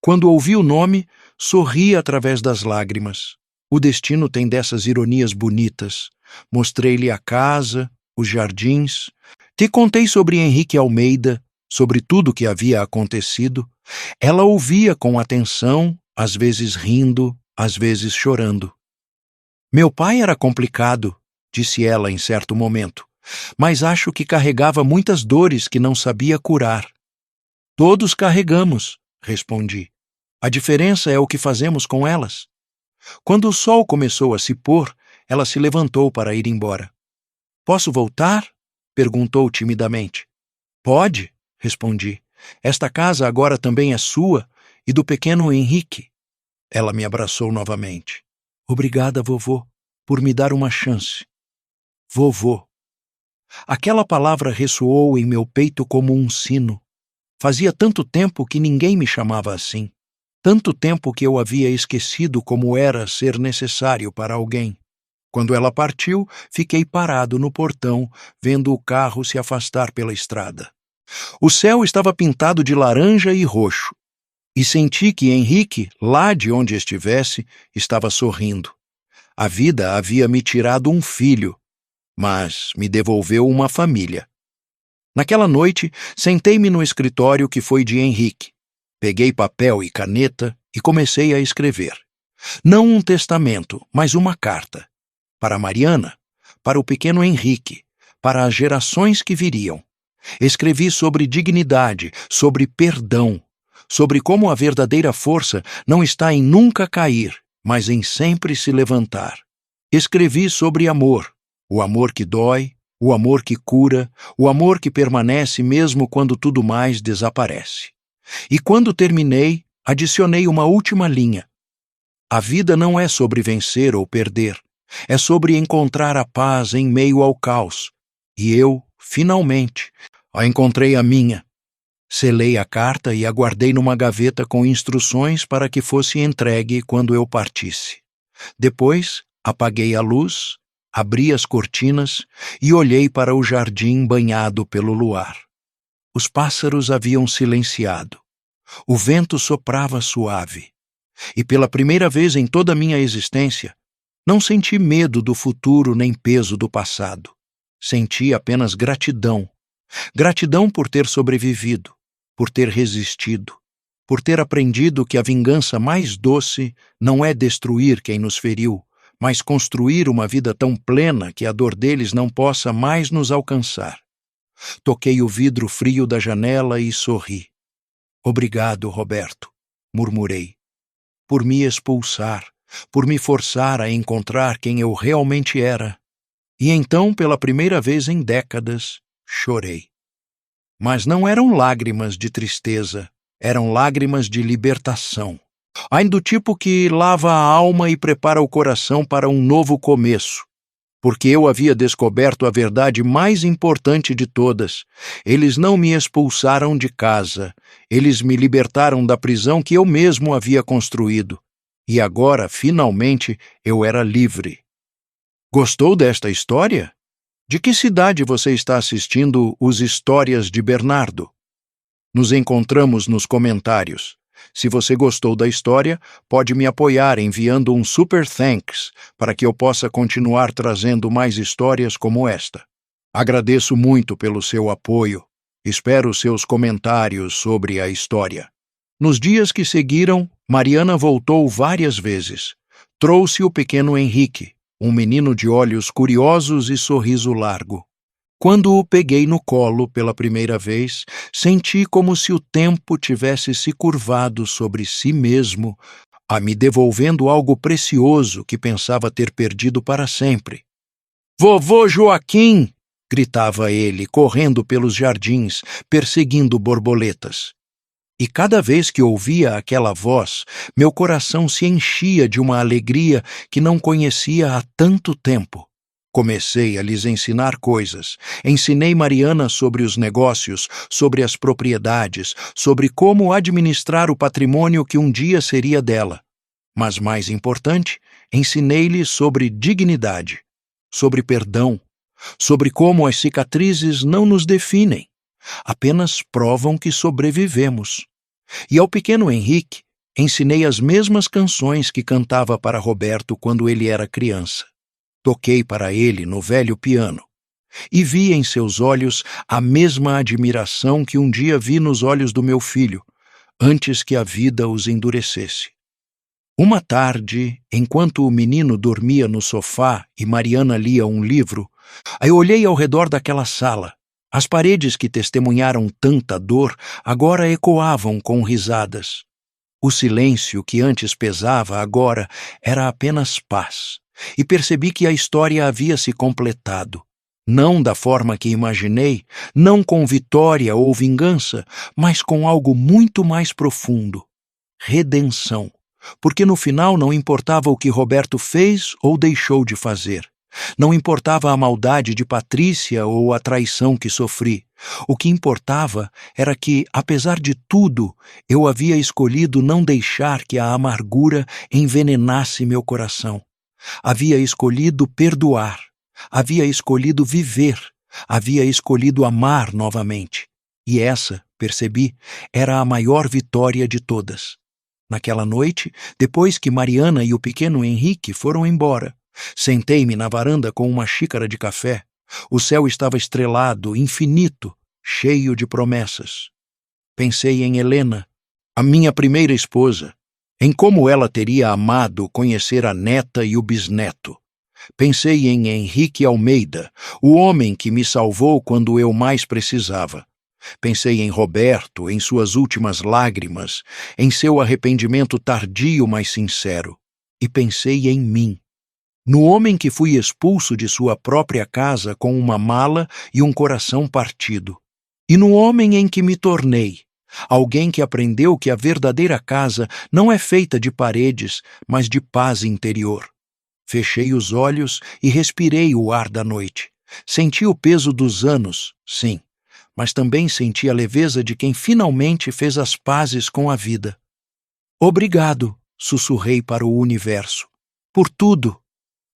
Quando ouvi o nome, sorri através das lágrimas. O destino tem dessas ironias bonitas. Mostrei-lhe a casa, os jardins. Te contei sobre Henrique Almeida, sobre tudo o que havia acontecido. Ela ouvia com atenção, às vezes rindo, às vezes chorando. Meu pai era complicado, disse ela em certo momento, mas acho que carregava muitas dores que não sabia curar. Todos carregamos, respondi. A diferença é o que fazemos com elas. Quando o sol começou a se pôr, ela se levantou para ir embora. Posso voltar? Perguntou timidamente. Pode, respondi. Esta casa agora também é sua e do pequeno Henrique. Ela me abraçou novamente. Obrigada, vovô, por me dar uma chance. Vovô. Aquela palavra ressoou em meu peito como um sino. Fazia tanto tempo que ninguém me chamava assim. Tanto tempo que eu havia esquecido como era ser necessário para alguém. Quando ela partiu, fiquei parado no portão, vendo o carro se afastar pela estrada. O céu estava pintado de laranja e roxo, e senti que Henrique, lá de onde estivesse, estava sorrindo. A vida havia me tirado um filho, mas me devolveu uma família. Naquela noite, sentei-me no escritório que foi de Henrique. Peguei papel e caneta e comecei a escrever. Não um testamento, mas uma carta. Para Mariana, para o pequeno Henrique, para as gerações que viriam. Escrevi sobre dignidade, sobre perdão, sobre como a verdadeira força não está em nunca cair, mas em sempre se levantar. Escrevi sobre amor, o amor que dói, o amor que cura, o amor que permanece mesmo quando tudo mais desaparece. E quando terminei, adicionei uma última linha. A vida não é sobre vencer ou perder, é sobre encontrar a paz em meio ao caos. E eu, finalmente, encontrei a minha. Selei a carta e a guardei numa gaveta com instruções para que fosse entregue quando eu partisse. Depois, apaguei a luz, abri as cortinas e olhei para o jardim banhado pelo luar. Os pássaros haviam silenciado. O vento soprava suave. E pela primeira vez em toda a minha existência, não senti medo do futuro nem peso do passado. Senti apenas gratidão. Gratidão por ter sobrevivido, por ter resistido, por ter aprendido que a vingança mais doce não é destruir quem nos feriu, mas construir uma vida tão plena que a dor deles não possa mais nos alcançar. Toquei o vidro frio da janela e sorri. Obrigado, Roberto, murmurei, por me expulsar, por me forçar a encontrar quem eu realmente era. E então, pela primeira vez em décadas, chorei. Mas não eram lágrimas de tristeza, eram lágrimas de libertação. Ainda do tipo que lava a alma e prepara o coração para um novo começo. Porque eu havia descoberto a verdade mais importante de todas. Eles não me expulsaram de casa. Eles me libertaram da prisão que eu mesmo havia construído. E agora, finalmente, eu era livre. Gostou desta história? De que cidade você está assistindo os Histórias de Bernardo? Nos encontramos nos comentários. Se você gostou da história, pode me apoiar enviando um super thanks para que eu possa continuar trazendo mais histórias como esta. Agradeço muito pelo seu apoio. Espero seus comentários sobre a história. Nos dias que seguiram, Mariana voltou várias vezes. Trouxe o pequeno Henrique, um menino de olhos curiosos e sorriso largo. Quando o peguei no colo pela primeira vez, senti como se o tempo tivesse se curvado sobre si mesmo, a me devolvendo algo precioso que pensava ter perdido para sempre. Vovô Joaquim! Gritava ele, correndo pelos jardins, perseguindo borboletas. E cada vez que ouvia aquela voz, meu coração se enchia de uma alegria que não conhecia há tanto tempo. Comecei a lhes ensinar coisas. Ensinei Mariana sobre os negócios, sobre as propriedades, sobre como administrar o patrimônio que um dia seria dela. Mas, mais importante, ensinei-lhe sobre dignidade, sobre perdão, sobre como as cicatrizes não nos definem, apenas provam que sobrevivemos. E ao pequeno Henrique, ensinei as mesmas canções que cantava para Roberto quando ele era criança. Toquei para ele no velho piano e vi em seus olhos a mesma admiração que um dia vi nos olhos do meu filho, antes que a vida os endurecesse. Uma tarde, enquanto o menino dormia no sofá e Mariana lia um livro, eu olhei ao redor daquela sala. As paredes que testemunharam tanta dor agora ecoavam com risadas. O silêncio que antes pesava agora era apenas paz. E percebi que a história havia se completado. Não da forma que imaginei, não com vitória ou vingança, mas com algo muito mais profundo. Redenção. Porque no final não importava o que Roberto fez ou deixou de fazer. Não importava a maldade de Patrícia ou a traição que sofri. O que importava era que, apesar de tudo, eu havia escolhido não deixar que a amargura envenenasse meu coração. Havia escolhido perdoar, havia escolhido viver, havia escolhido amar novamente. E essa, percebi, era a maior vitória de todas. Naquela noite, depois que Mariana e o pequeno Henrique foram embora, sentei-me na varanda com uma xícara de café. O céu estava estrelado, infinito, cheio de promessas. Pensei em Helena, a minha primeira esposa, em como ela teria amado conhecer a neta e o bisneto. Pensei em Henrique Almeida, o homem que me salvou quando eu mais precisava. Pensei em Roberto, em suas últimas lágrimas, em seu arrependimento tardio, mas sincero. E pensei em mim, no homem que fui expulso de sua própria casa com uma mala e um coração partido. E no homem em que me tornei, alguém que aprendeu que a verdadeira casa não é feita de paredes, mas de paz interior. Fechei os olhos e respirei o ar da noite. Senti o peso dos anos, sim, mas também senti a leveza de quem finalmente fez as pazes com a vida. Obrigado, sussurrei para o universo, por tudo,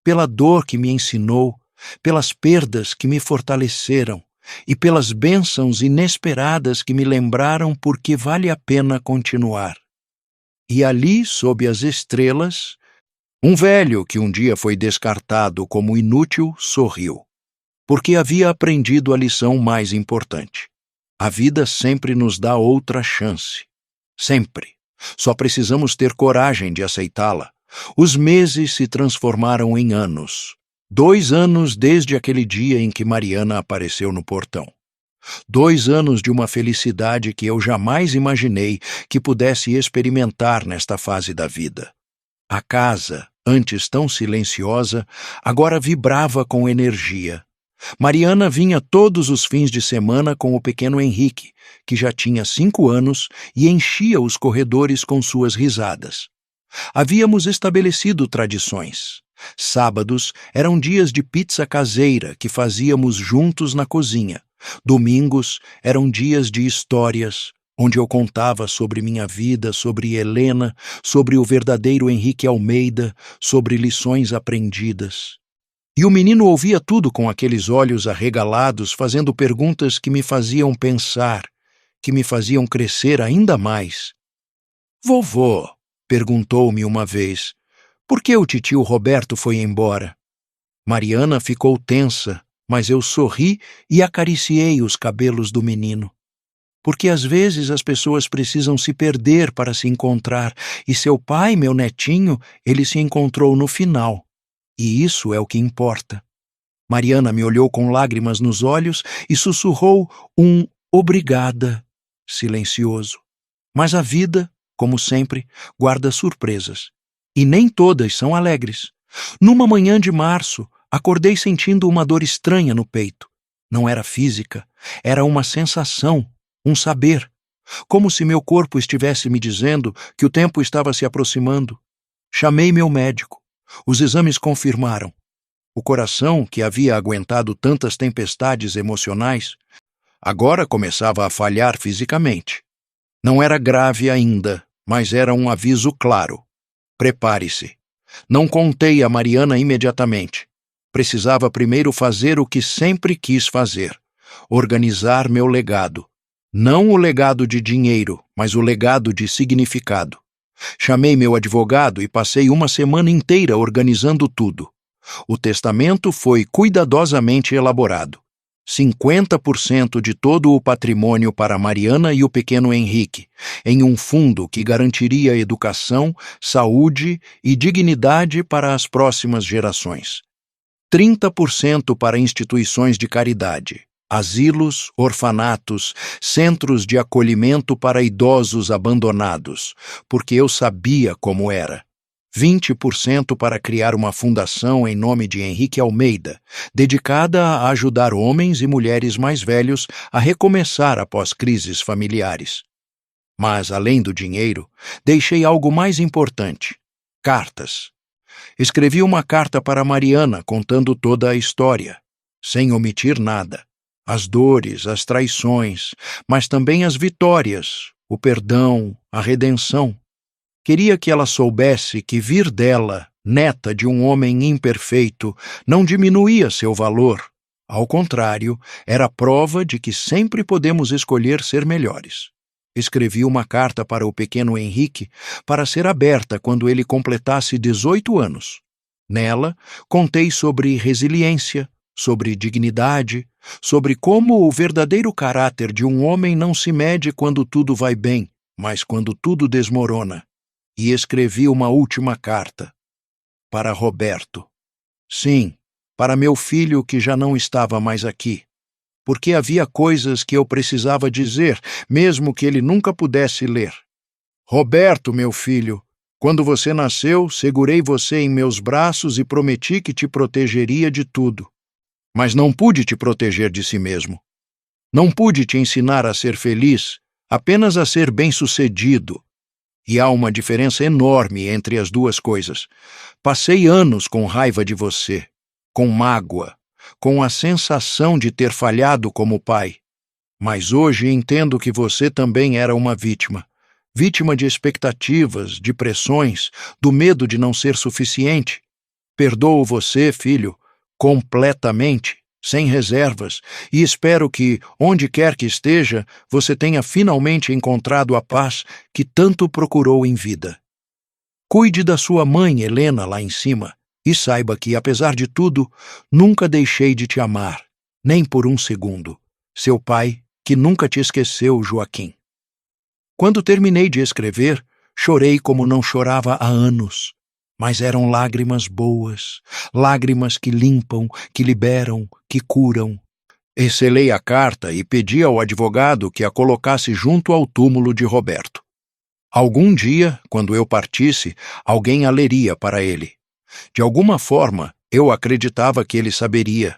pela dor que me ensinou, pelas perdas que me fortaleceram, e pelas bênçãos inesperadas que me lembraram por que vale a pena continuar. E ali, sob as estrelas, um velho que um dia foi descartado como inútil sorriu, porque havia aprendido a lição mais importante. A vida sempre nos dá outra chance. Sempre. Só precisamos ter coragem de aceitá-la. Os meses se transformaram em anos. 2 anos desde aquele dia em que Mariana apareceu no portão. 2 anos de uma felicidade que eu jamais imaginei que pudesse experimentar nesta fase da vida. A casa, antes tão silenciosa, agora vibrava com energia. Mariana vinha todos os fins de semana com o pequeno Henrique, que já tinha 5 anos, e enchia os corredores com suas risadas. Havíamos estabelecido tradições. Sábados eram dias de pizza caseira que fazíamos juntos na cozinha. Domingos eram dias de histórias, onde eu contava sobre minha vida, sobre Helena, sobre o verdadeiro Henrique Almeida, sobre lições aprendidas. E o menino ouvia tudo com aqueles olhos arregalados, fazendo perguntas que me faziam pensar, que me faziam crescer ainda mais. Vovô, perguntou-me uma vez, por que o titio Roberto foi embora? Mariana ficou tensa, mas eu sorri e acariciei os cabelos do menino. Porque às vezes as pessoas precisam se perder para se encontrar, e seu pai, meu netinho, ele se encontrou no final. E isso é o que importa. Mariana me olhou com lágrimas nos olhos e sussurrou um obrigada, silencioso. Mas a vida, como sempre, guarda surpresas. E nem todas são alegres. Numa manhã de março, acordei sentindo uma dor estranha no peito. Não era física, era uma sensação, um saber. Como se meu corpo estivesse me dizendo que o tempo estava se aproximando. Chamei meu médico. Os exames confirmaram. O coração, que havia aguentado tantas tempestades emocionais, agora começava a falhar fisicamente. Não era grave ainda, mas era um aviso claro. Prepare-se. Não contei a Mariana imediatamente. Precisava primeiro fazer o que sempre quis fazer: organizar meu legado. Não o legado de dinheiro, mas o legado de significado. Chamei meu advogado e passei uma semana inteira organizando tudo. O testamento foi cuidadosamente elaborado. 50% de todo o patrimônio para Mariana e o pequeno Henrique, em um fundo que garantiria educação, saúde e dignidade para as próximas gerações. 30% para instituições de caridade, asilos, orfanatos, centros de acolhimento para idosos abandonados, porque eu sabia como era. 20% para criar uma fundação em nome de Henrique Almeida, dedicada a ajudar homens e mulheres mais velhos a recomeçar após crises familiares. Mas, além do dinheiro, deixei algo mais importante: cartas. Escrevi uma carta para Mariana contando toda a história, sem omitir nada. As dores, as traições, mas também as vitórias, o perdão, a redenção. Queria que ela soubesse que vir dela, neta de um homem imperfeito, não diminuía seu valor. Ao contrário, era prova de que sempre podemos escolher ser melhores. Escrevi uma carta para o pequeno Henrique para ser aberta quando ele completasse 18 anos. Nela, contei sobre resiliência, sobre dignidade, sobre como o verdadeiro caráter de um homem não se mede quando tudo vai bem, mas quando tudo desmorona. E escrevi uma última carta. Para Roberto. Sim, para meu filho que já não estava mais aqui. Porque havia coisas que eu precisava dizer, mesmo que ele nunca pudesse ler. Roberto, meu filho, quando você nasceu, segurei você em meus braços e prometi que te protegeria de tudo. Mas não pude te proteger de si mesmo. Não pude te ensinar a ser feliz, apenas a ser bem-sucedido. E há uma diferença enorme entre as duas coisas. Passei anos com raiva de você, com mágoa, com a sensação de ter falhado como pai. Mas hoje entendo que você também era uma vítima. Vítima de expectativas, de pressões, do medo de não ser suficiente. Perdoo você, filho, completamente, sem reservas, e espero que, onde quer que esteja, você tenha finalmente encontrado a paz que tanto procurou em vida. Cuide da sua mãe, Helena, lá em cima, e saiba que, apesar de tudo, nunca deixei de te amar, nem por um segundo. Seu pai, que nunca te esqueceu, Joaquim. Quando terminei de escrever, chorei como não chorava há anos. Mas eram lágrimas boas, lágrimas que limpam, que liberam, que curam. Selei a carta e pedi ao advogado que a colocasse junto ao túmulo de Roberto. Algum dia, quando eu partisse, alguém a leria para ele. De alguma forma, eu acreditava que ele saberia.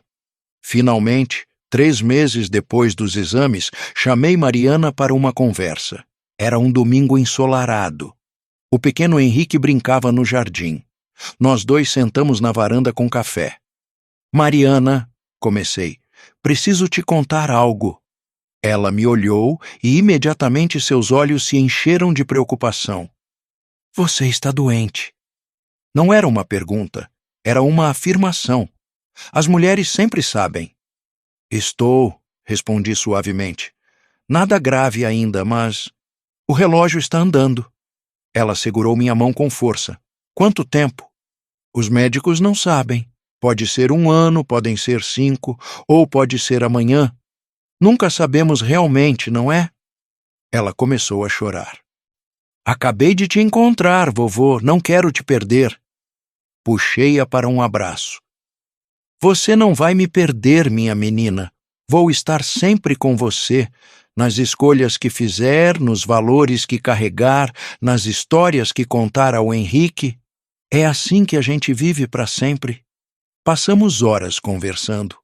Finalmente, 3 meses depois dos exames, chamei Mariana para uma conversa. Era um domingo ensolarado. O pequeno Henrique brincava no jardim. Nós dois sentamos na varanda com café. Mariana, comecei, preciso te contar algo. Ela me olhou e imediatamente seus olhos se encheram de preocupação. Você está doente. Não era uma pergunta, era uma afirmação. As mulheres sempre sabem. Estou, respondi suavemente. Nada grave ainda, mas o relógio está andando. Ela segurou minha mão com força. Quanto tempo? Os médicos não sabem. Pode ser 1 ano, podem ser 5, ou pode ser amanhã. Nunca sabemos realmente, não é? Ela começou a chorar. Acabei de te encontrar, vovô, não quero te perder. Puxei-a para um abraço. Você não vai me perder, minha menina. Vou estar sempre com você, nas escolhas que fizer, nos valores que carregar, nas histórias que contar ao Henrique. É assim que a gente vive para sempre. Passamos horas conversando.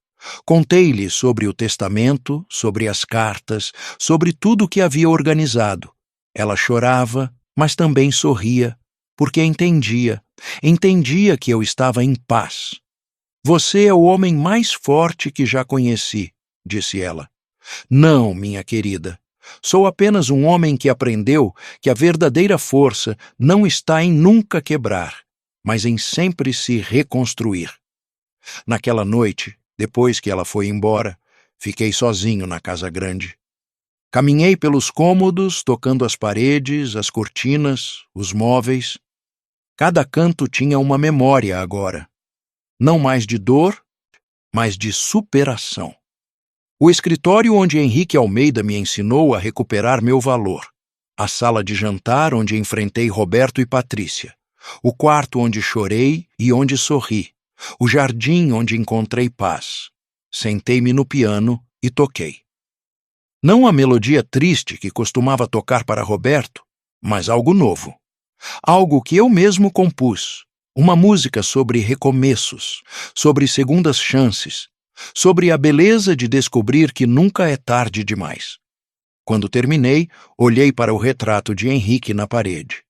Contei-lhe sobre o testamento, sobre as cartas, sobre tudo o que havia organizado. Ela chorava, mas também sorria, porque entendia que eu estava em paz. Você é o homem mais forte que já conheci, disse ela. Não, minha querida. Sou apenas um homem que aprendeu que a verdadeira força não está em nunca quebrar, mas em sempre se reconstruir. Naquela noite, depois que ela foi embora, fiquei sozinho na casa grande. Caminhei pelos cômodos, tocando as paredes, as cortinas, os móveis. Cada canto tinha uma memória agora. Não mais de dor, mas de superação. O escritório onde Henrique Almeida me ensinou a recuperar meu valor. A sala de jantar onde enfrentei Roberto e Patrícia. O quarto onde chorei e onde sorri. O jardim onde encontrei paz. Sentei-me no piano e toquei. Não a melodia triste que costumava tocar para Roberto, mas algo novo. Algo que eu mesmo compus. Uma música sobre recomeços, sobre segundas chances, sobre a beleza de descobrir que nunca é tarde demais. Quando terminei, olhei para o retrato de Henrique na parede.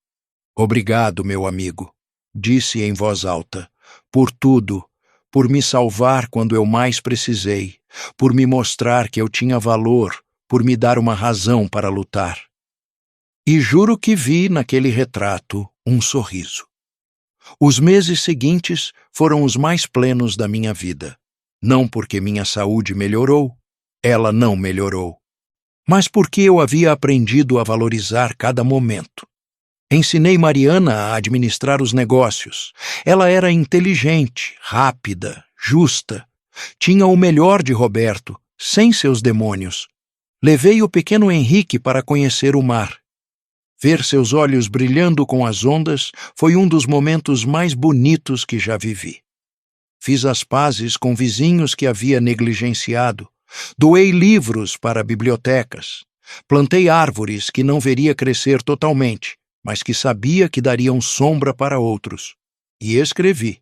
Obrigado, meu amigo, disse em voz alta, por tudo, por me salvar quando eu mais precisei, por me mostrar que eu tinha valor, por me dar uma razão para lutar. E juro que vi naquele retrato um sorriso. Os meses seguintes foram os mais plenos da minha vida. Não porque minha saúde melhorou, ela não melhorou, mas porque eu havia aprendido a valorizar cada momento. Ensinei Mariana a administrar os negócios. Ela era inteligente, rápida, justa. Tinha o melhor de Roberto, sem seus demônios. Levei o pequeno Henrique para conhecer o mar. Ver seus olhos brilhando com as ondas foi um dos momentos mais bonitos que já vivi. Fiz as pazes com vizinhos que havia negligenciado. Doei livros para bibliotecas. Plantei árvores que não veria crescer totalmente, mas que sabia que dariam sombra para outros. E escrevi.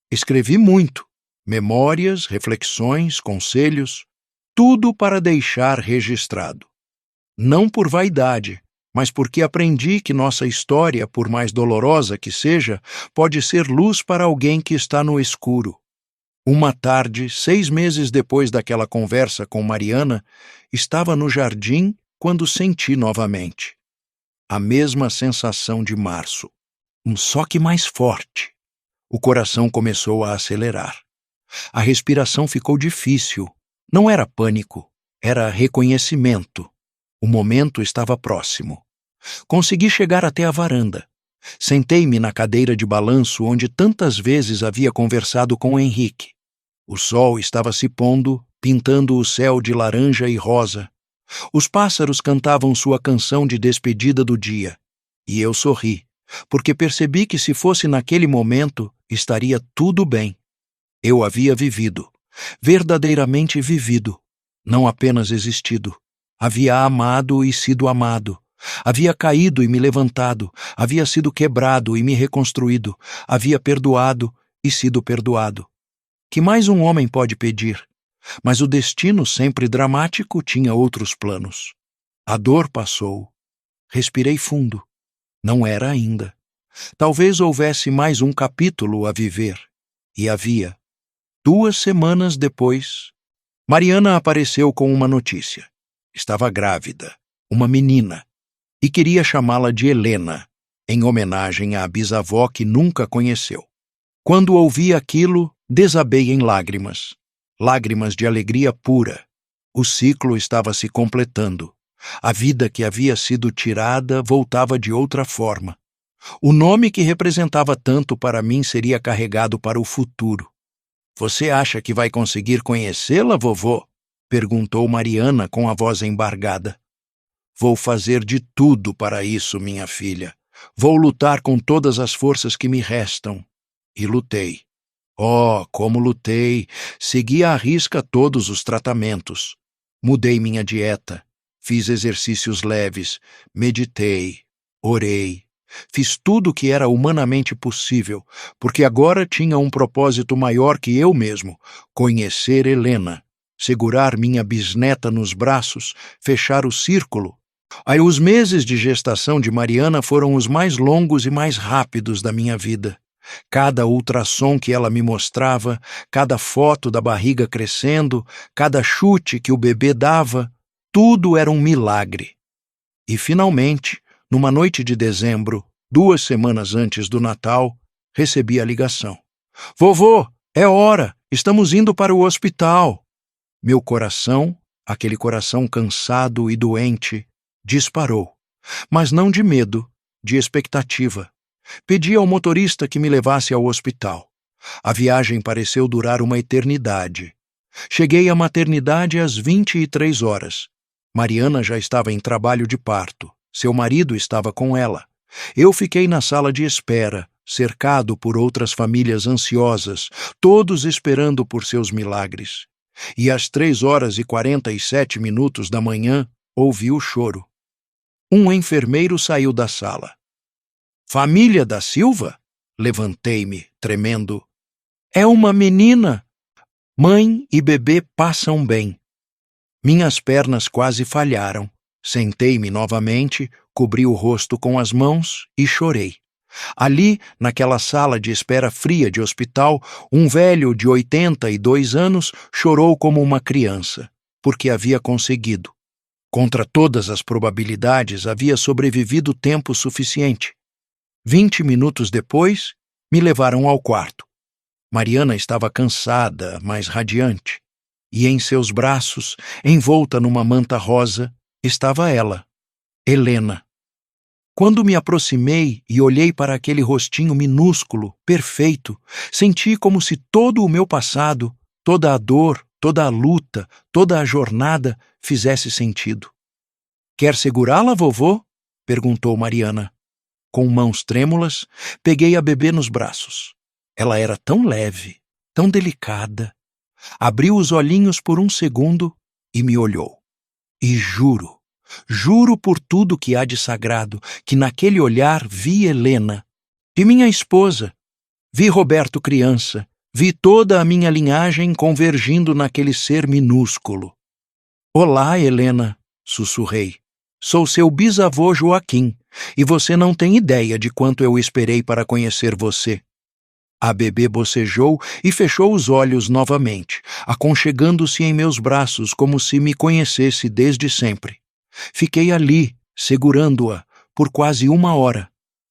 Escrevi muito. Memórias, reflexões, conselhos, tudo para deixar registrado. Não por vaidade, mas porque aprendi que nossa história, por mais dolorosa que seja, pode ser luz para alguém que está no escuro. Uma tarde, 6 meses depois daquela conversa com Mariana, estava no jardim quando senti novamente a mesma sensação de março, só que mais forte. O coração começou a acelerar. A respiração ficou difícil. Não era pânico, era reconhecimento. O momento estava próximo. Consegui chegar até a varanda. Sentei-me na cadeira de balanço onde tantas vezes havia conversado com Henrique. O sol estava se pondo, pintando o céu de laranja e rosa. Os pássaros cantavam sua canção de despedida do dia. E eu sorri, porque percebi que se fosse naquele momento, estaria tudo bem. Eu havia vivido, verdadeiramente vivido, não apenas existido. Havia amado e sido amado. Havia caído e me levantado. Havia sido quebrado e me reconstruído. Havia perdoado e sido perdoado. Que mais um homem pode pedir? Mas o destino, sempre dramático, tinha outros planos. A dor passou. Respirei fundo. Não era ainda. Talvez houvesse mais um capítulo a viver. E havia. 2 semanas depois, Mariana apareceu com uma notícia. Estava grávida, uma menina, e queria chamá-la de Helena, em homenagem à bisavó que nunca conheceu. Quando ouvi aquilo, desabei em lágrimas. Lágrimas de alegria pura. O ciclo estava se completando. A vida que havia sido tirada voltava de outra forma. O nome que representava tanto para mim seria carregado para o futuro. Você acha que vai conseguir conhecê-la, vovô? Perguntou Mariana com a voz embargada. Vou fazer de tudo para isso, minha filha. Vou lutar com todas as forças que me restam. E lutei. Oh, como lutei! Segui à risca todos os tratamentos. Mudei minha dieta. Fiz exercícios leves. Meditei. Orei. Fiz tudo o que era humanamente possível, porque agora tinha um propósito maior que eu mesmo: conhecer Helena, segurar minha bisneta nos braços, fechar o círculo. Aí os meses de gestação de Mariana foram os mais longos e mais rápidos da minha vida. Cada ultrassom que ela me mostrava, cada foto da barriga crescendo, cada chute que o bebê dava, tudo era um milagre. E, finalmente, numa noite de dezembro, 2 semanas antes do Natal, recebi a ligação. Vovô, é hora, estamos indo para o hospital. Meu coração, aquele coração cansado e doente, disparou, mas não de medo, de expectativa. Pedi ao motorista que me levasse ao hospital. A viagem pareceu durar uma eternidade. Cheguei à maternidade às 23 horas. Mariana já estava em trabalho de parto. Seu marido estava com ela. Eu fiquei na sala de espera, cercado por outras famílias ansiosas, todos esperando por seus milagres. E às 3h47 da manhã, ouvi o choro. Um enfermeiro saiu da sala. Família da Silva? Levantei-me, tremendo. É uma menina. Mãe e bebê passam bem. Minhas pernas quase falharam. Sentei-me novamente, cobri o rosto com as mãos e chorei. Ali, naquela sala de espera fria de hospital, um velho de 82 anos chorou como uma criança, porque havia conseguido. Contra todas as probabilidades, havia sobrevivido tempo suficiente. 20 minutos depois, me levaram ao quarto. Mariana estava cansada, mas radiante. E em seus braços, envolta numa manta rosa, estava ela, Helena. Quando me aproximei e olhei para aquele rostinho minúsculo, perfeito, senti como se todo o meu passado, toda a dor, toda a luta, toda a jornada fizesse sentido. Quer segurá-la, vovô? Perguntou Mariana. Com mãos trêmulas, peguei a bebê nos braços. Ela era tão leve, tão delicada. Abriu os olhinhos por um segundo e me olhou. E juro por tudo que há de sagrado, que naquele olhar vi Helena. Vi minha esposa. Vi Roberto criança. Vi toda a minha linhagem convergindo naquele ser minúsculo. Olá, Helena, sussurrei. Sou seu bisavô Joaquim, e você não tem ideia de quanto eu esperei para conhecer você. A bebê bocejou e fechou os olhos novamente, aconchegando-se em meus braços como se me conhecesse desde sempre. Fiquei ali, segurando-a, por quase 1 hora.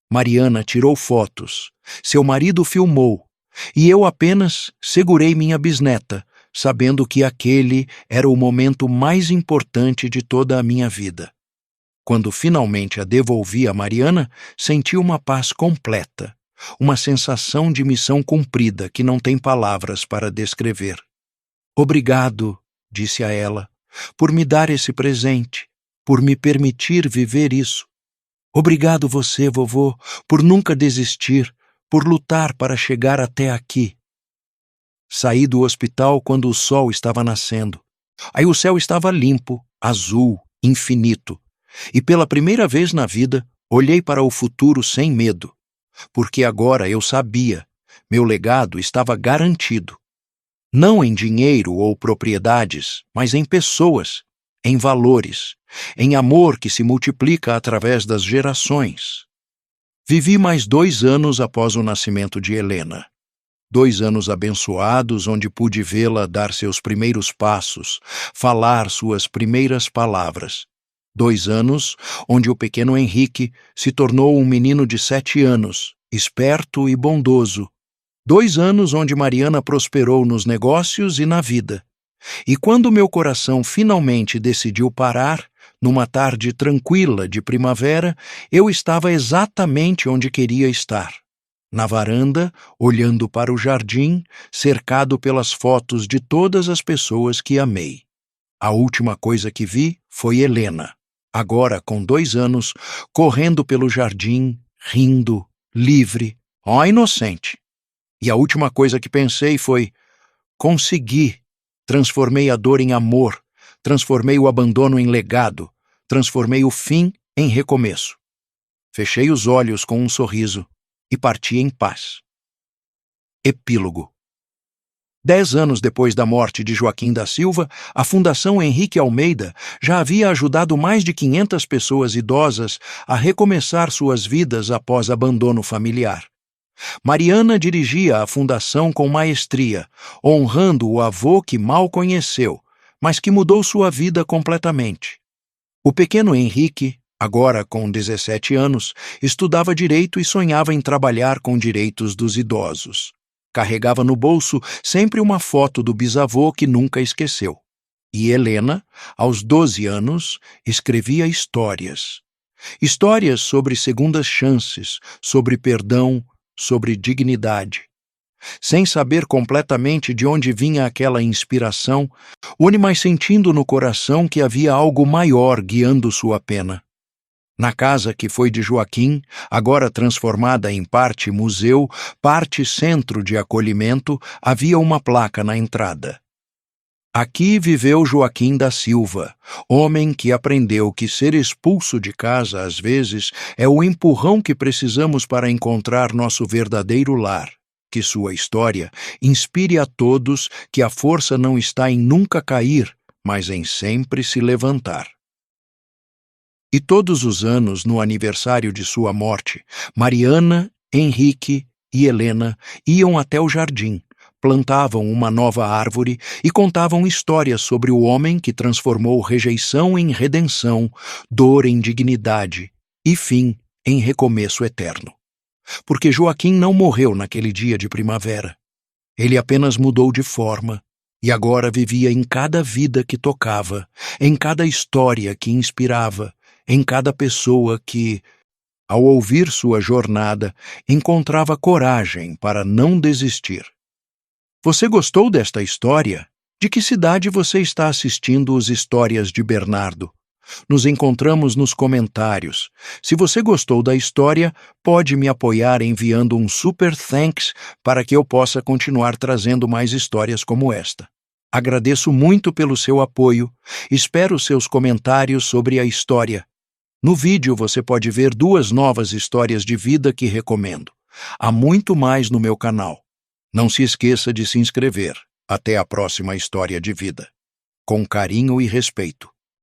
Mariana tirou fotos, seu marido filmou, e eu apenas segurei minha bisneta, sabendo que aquele era o momento mais importante de toda a minha vida. Quando finalmente a devolvi a Mariana, senti uma paz completa, uma sensação de missão cumprida que não tem palavras para descrever. Obrigado, disse a ela, por me dar esse presente, por me permitir viver isso. Obrigado você, vovô, por nunca desistir, por lutar para chegar até aqui. Saí do hospital quando o sol estava nascendo. Aí o céu estava limpo, azul, infinito. E pela primeira vez na vida, olhei para o futuro sem medo, porque agora eu sabia, meu legado estava garantido. Não em dinheiro ou propriedades, mas em pessoas, em valores, em amor que se multiplica através das gerações. Vivi mais 2 anos após o nascimento de Helena. 2 anos abençoados onde pude vê-la dar seus primeiros passos, falar suas primeiras palavras. 2 anos onde o pequeno Henrique se tornou um menino de 7 anos, esperto e bondoso. 2 anos onde Mariana prosperou nos negócios e na vida. E quando meu coração finalmente decidiu parar, numa tarde tranquila de primavera, eu estava exatamente onde queria estar. Na varanda, olhando para o jardim, cercado pelas fotos de todas as pessoas que amei. A última coisa que vi foi Helena. agora com 2 anos, correndo pelo jardim, rindo, livre, ó inocente. E a última coisa que pensei foi: consegui, transformei a dor em amor, transformei o abandono em legado, transformei o fim em recomeço. Fechei os olhos com um sorriso e parti em paz. Epílogo. 10 anos depois da morte de Joaquim da Silva, a Fundação Henrique Almeida já havia ajudado mais de 500 pessoas idosas a recomeçar suas vidas após abandono familiar. Mariana dirigia a fundação com maestria, honrando o avô que mal conheceu, mas que mudou sua vida completamente. O pequeno Henrique, agora com 17 anos, estudava direito e sonhava em trabalhar com direitos dos idosos. Carregava no bolso sempre uma foto do bisavô que nunca esqueceu. E Helena, aos 12 anos, escrevia histórias. Histórias sobre segundas chances, sobre perdão, sobre dignidade. Sem saber completamente de onde vinha aquela inspiração, Une mais sentindo no coração que havia algo maior guiando sua pena. Na casa que foi de Joaquim, agora transformada em parte museu, parte centro de acolhimento, havia uma placa na entrada. Aqui viveu Joaquim da Silva, homem que aprendeu que ser expulso de casa, às vezes, é o empurrão que precisamos para encontrar nosso verdadeiro lar. Que sua história inspire a todos que a força não está em nunca cair, mas em sempre se levantar. E todos os anos, no aniversário de sua morte, Mariana, Henrique e Helena iam até o jardim, plantavam uma nova árvore e contavam histórias sobre o homem que transformou rejeição em redenção, dor em dignidade e fim em recomeço eterno. Porque Joaquim não morreu naquele dia de primavera. Ele apenas mudou de forma e agora vivia em cada vida que tocava, em cada história que inspirava, em cada pessoa que, ao ouvir sua jornada, encontrava coragem para não desistir. Você gostou desta história? De que cidade você está assistindo os Histórias de Bernardo? Nos encontramos nos comentários. Se você gostou da história, pode me apoiar enviando um super thanks para que eu possa continuar trazendo mais histórias como esta. Agradeço muito pelo seu apoio. Espero seus comentários sobre a história. No vídeo você pode ver 2 novas histórias de vida que recomendo. Há muito mais no meu canal. Não se esqueça de se inscrever. Até a próxima história de vida. Com carinho e respeito.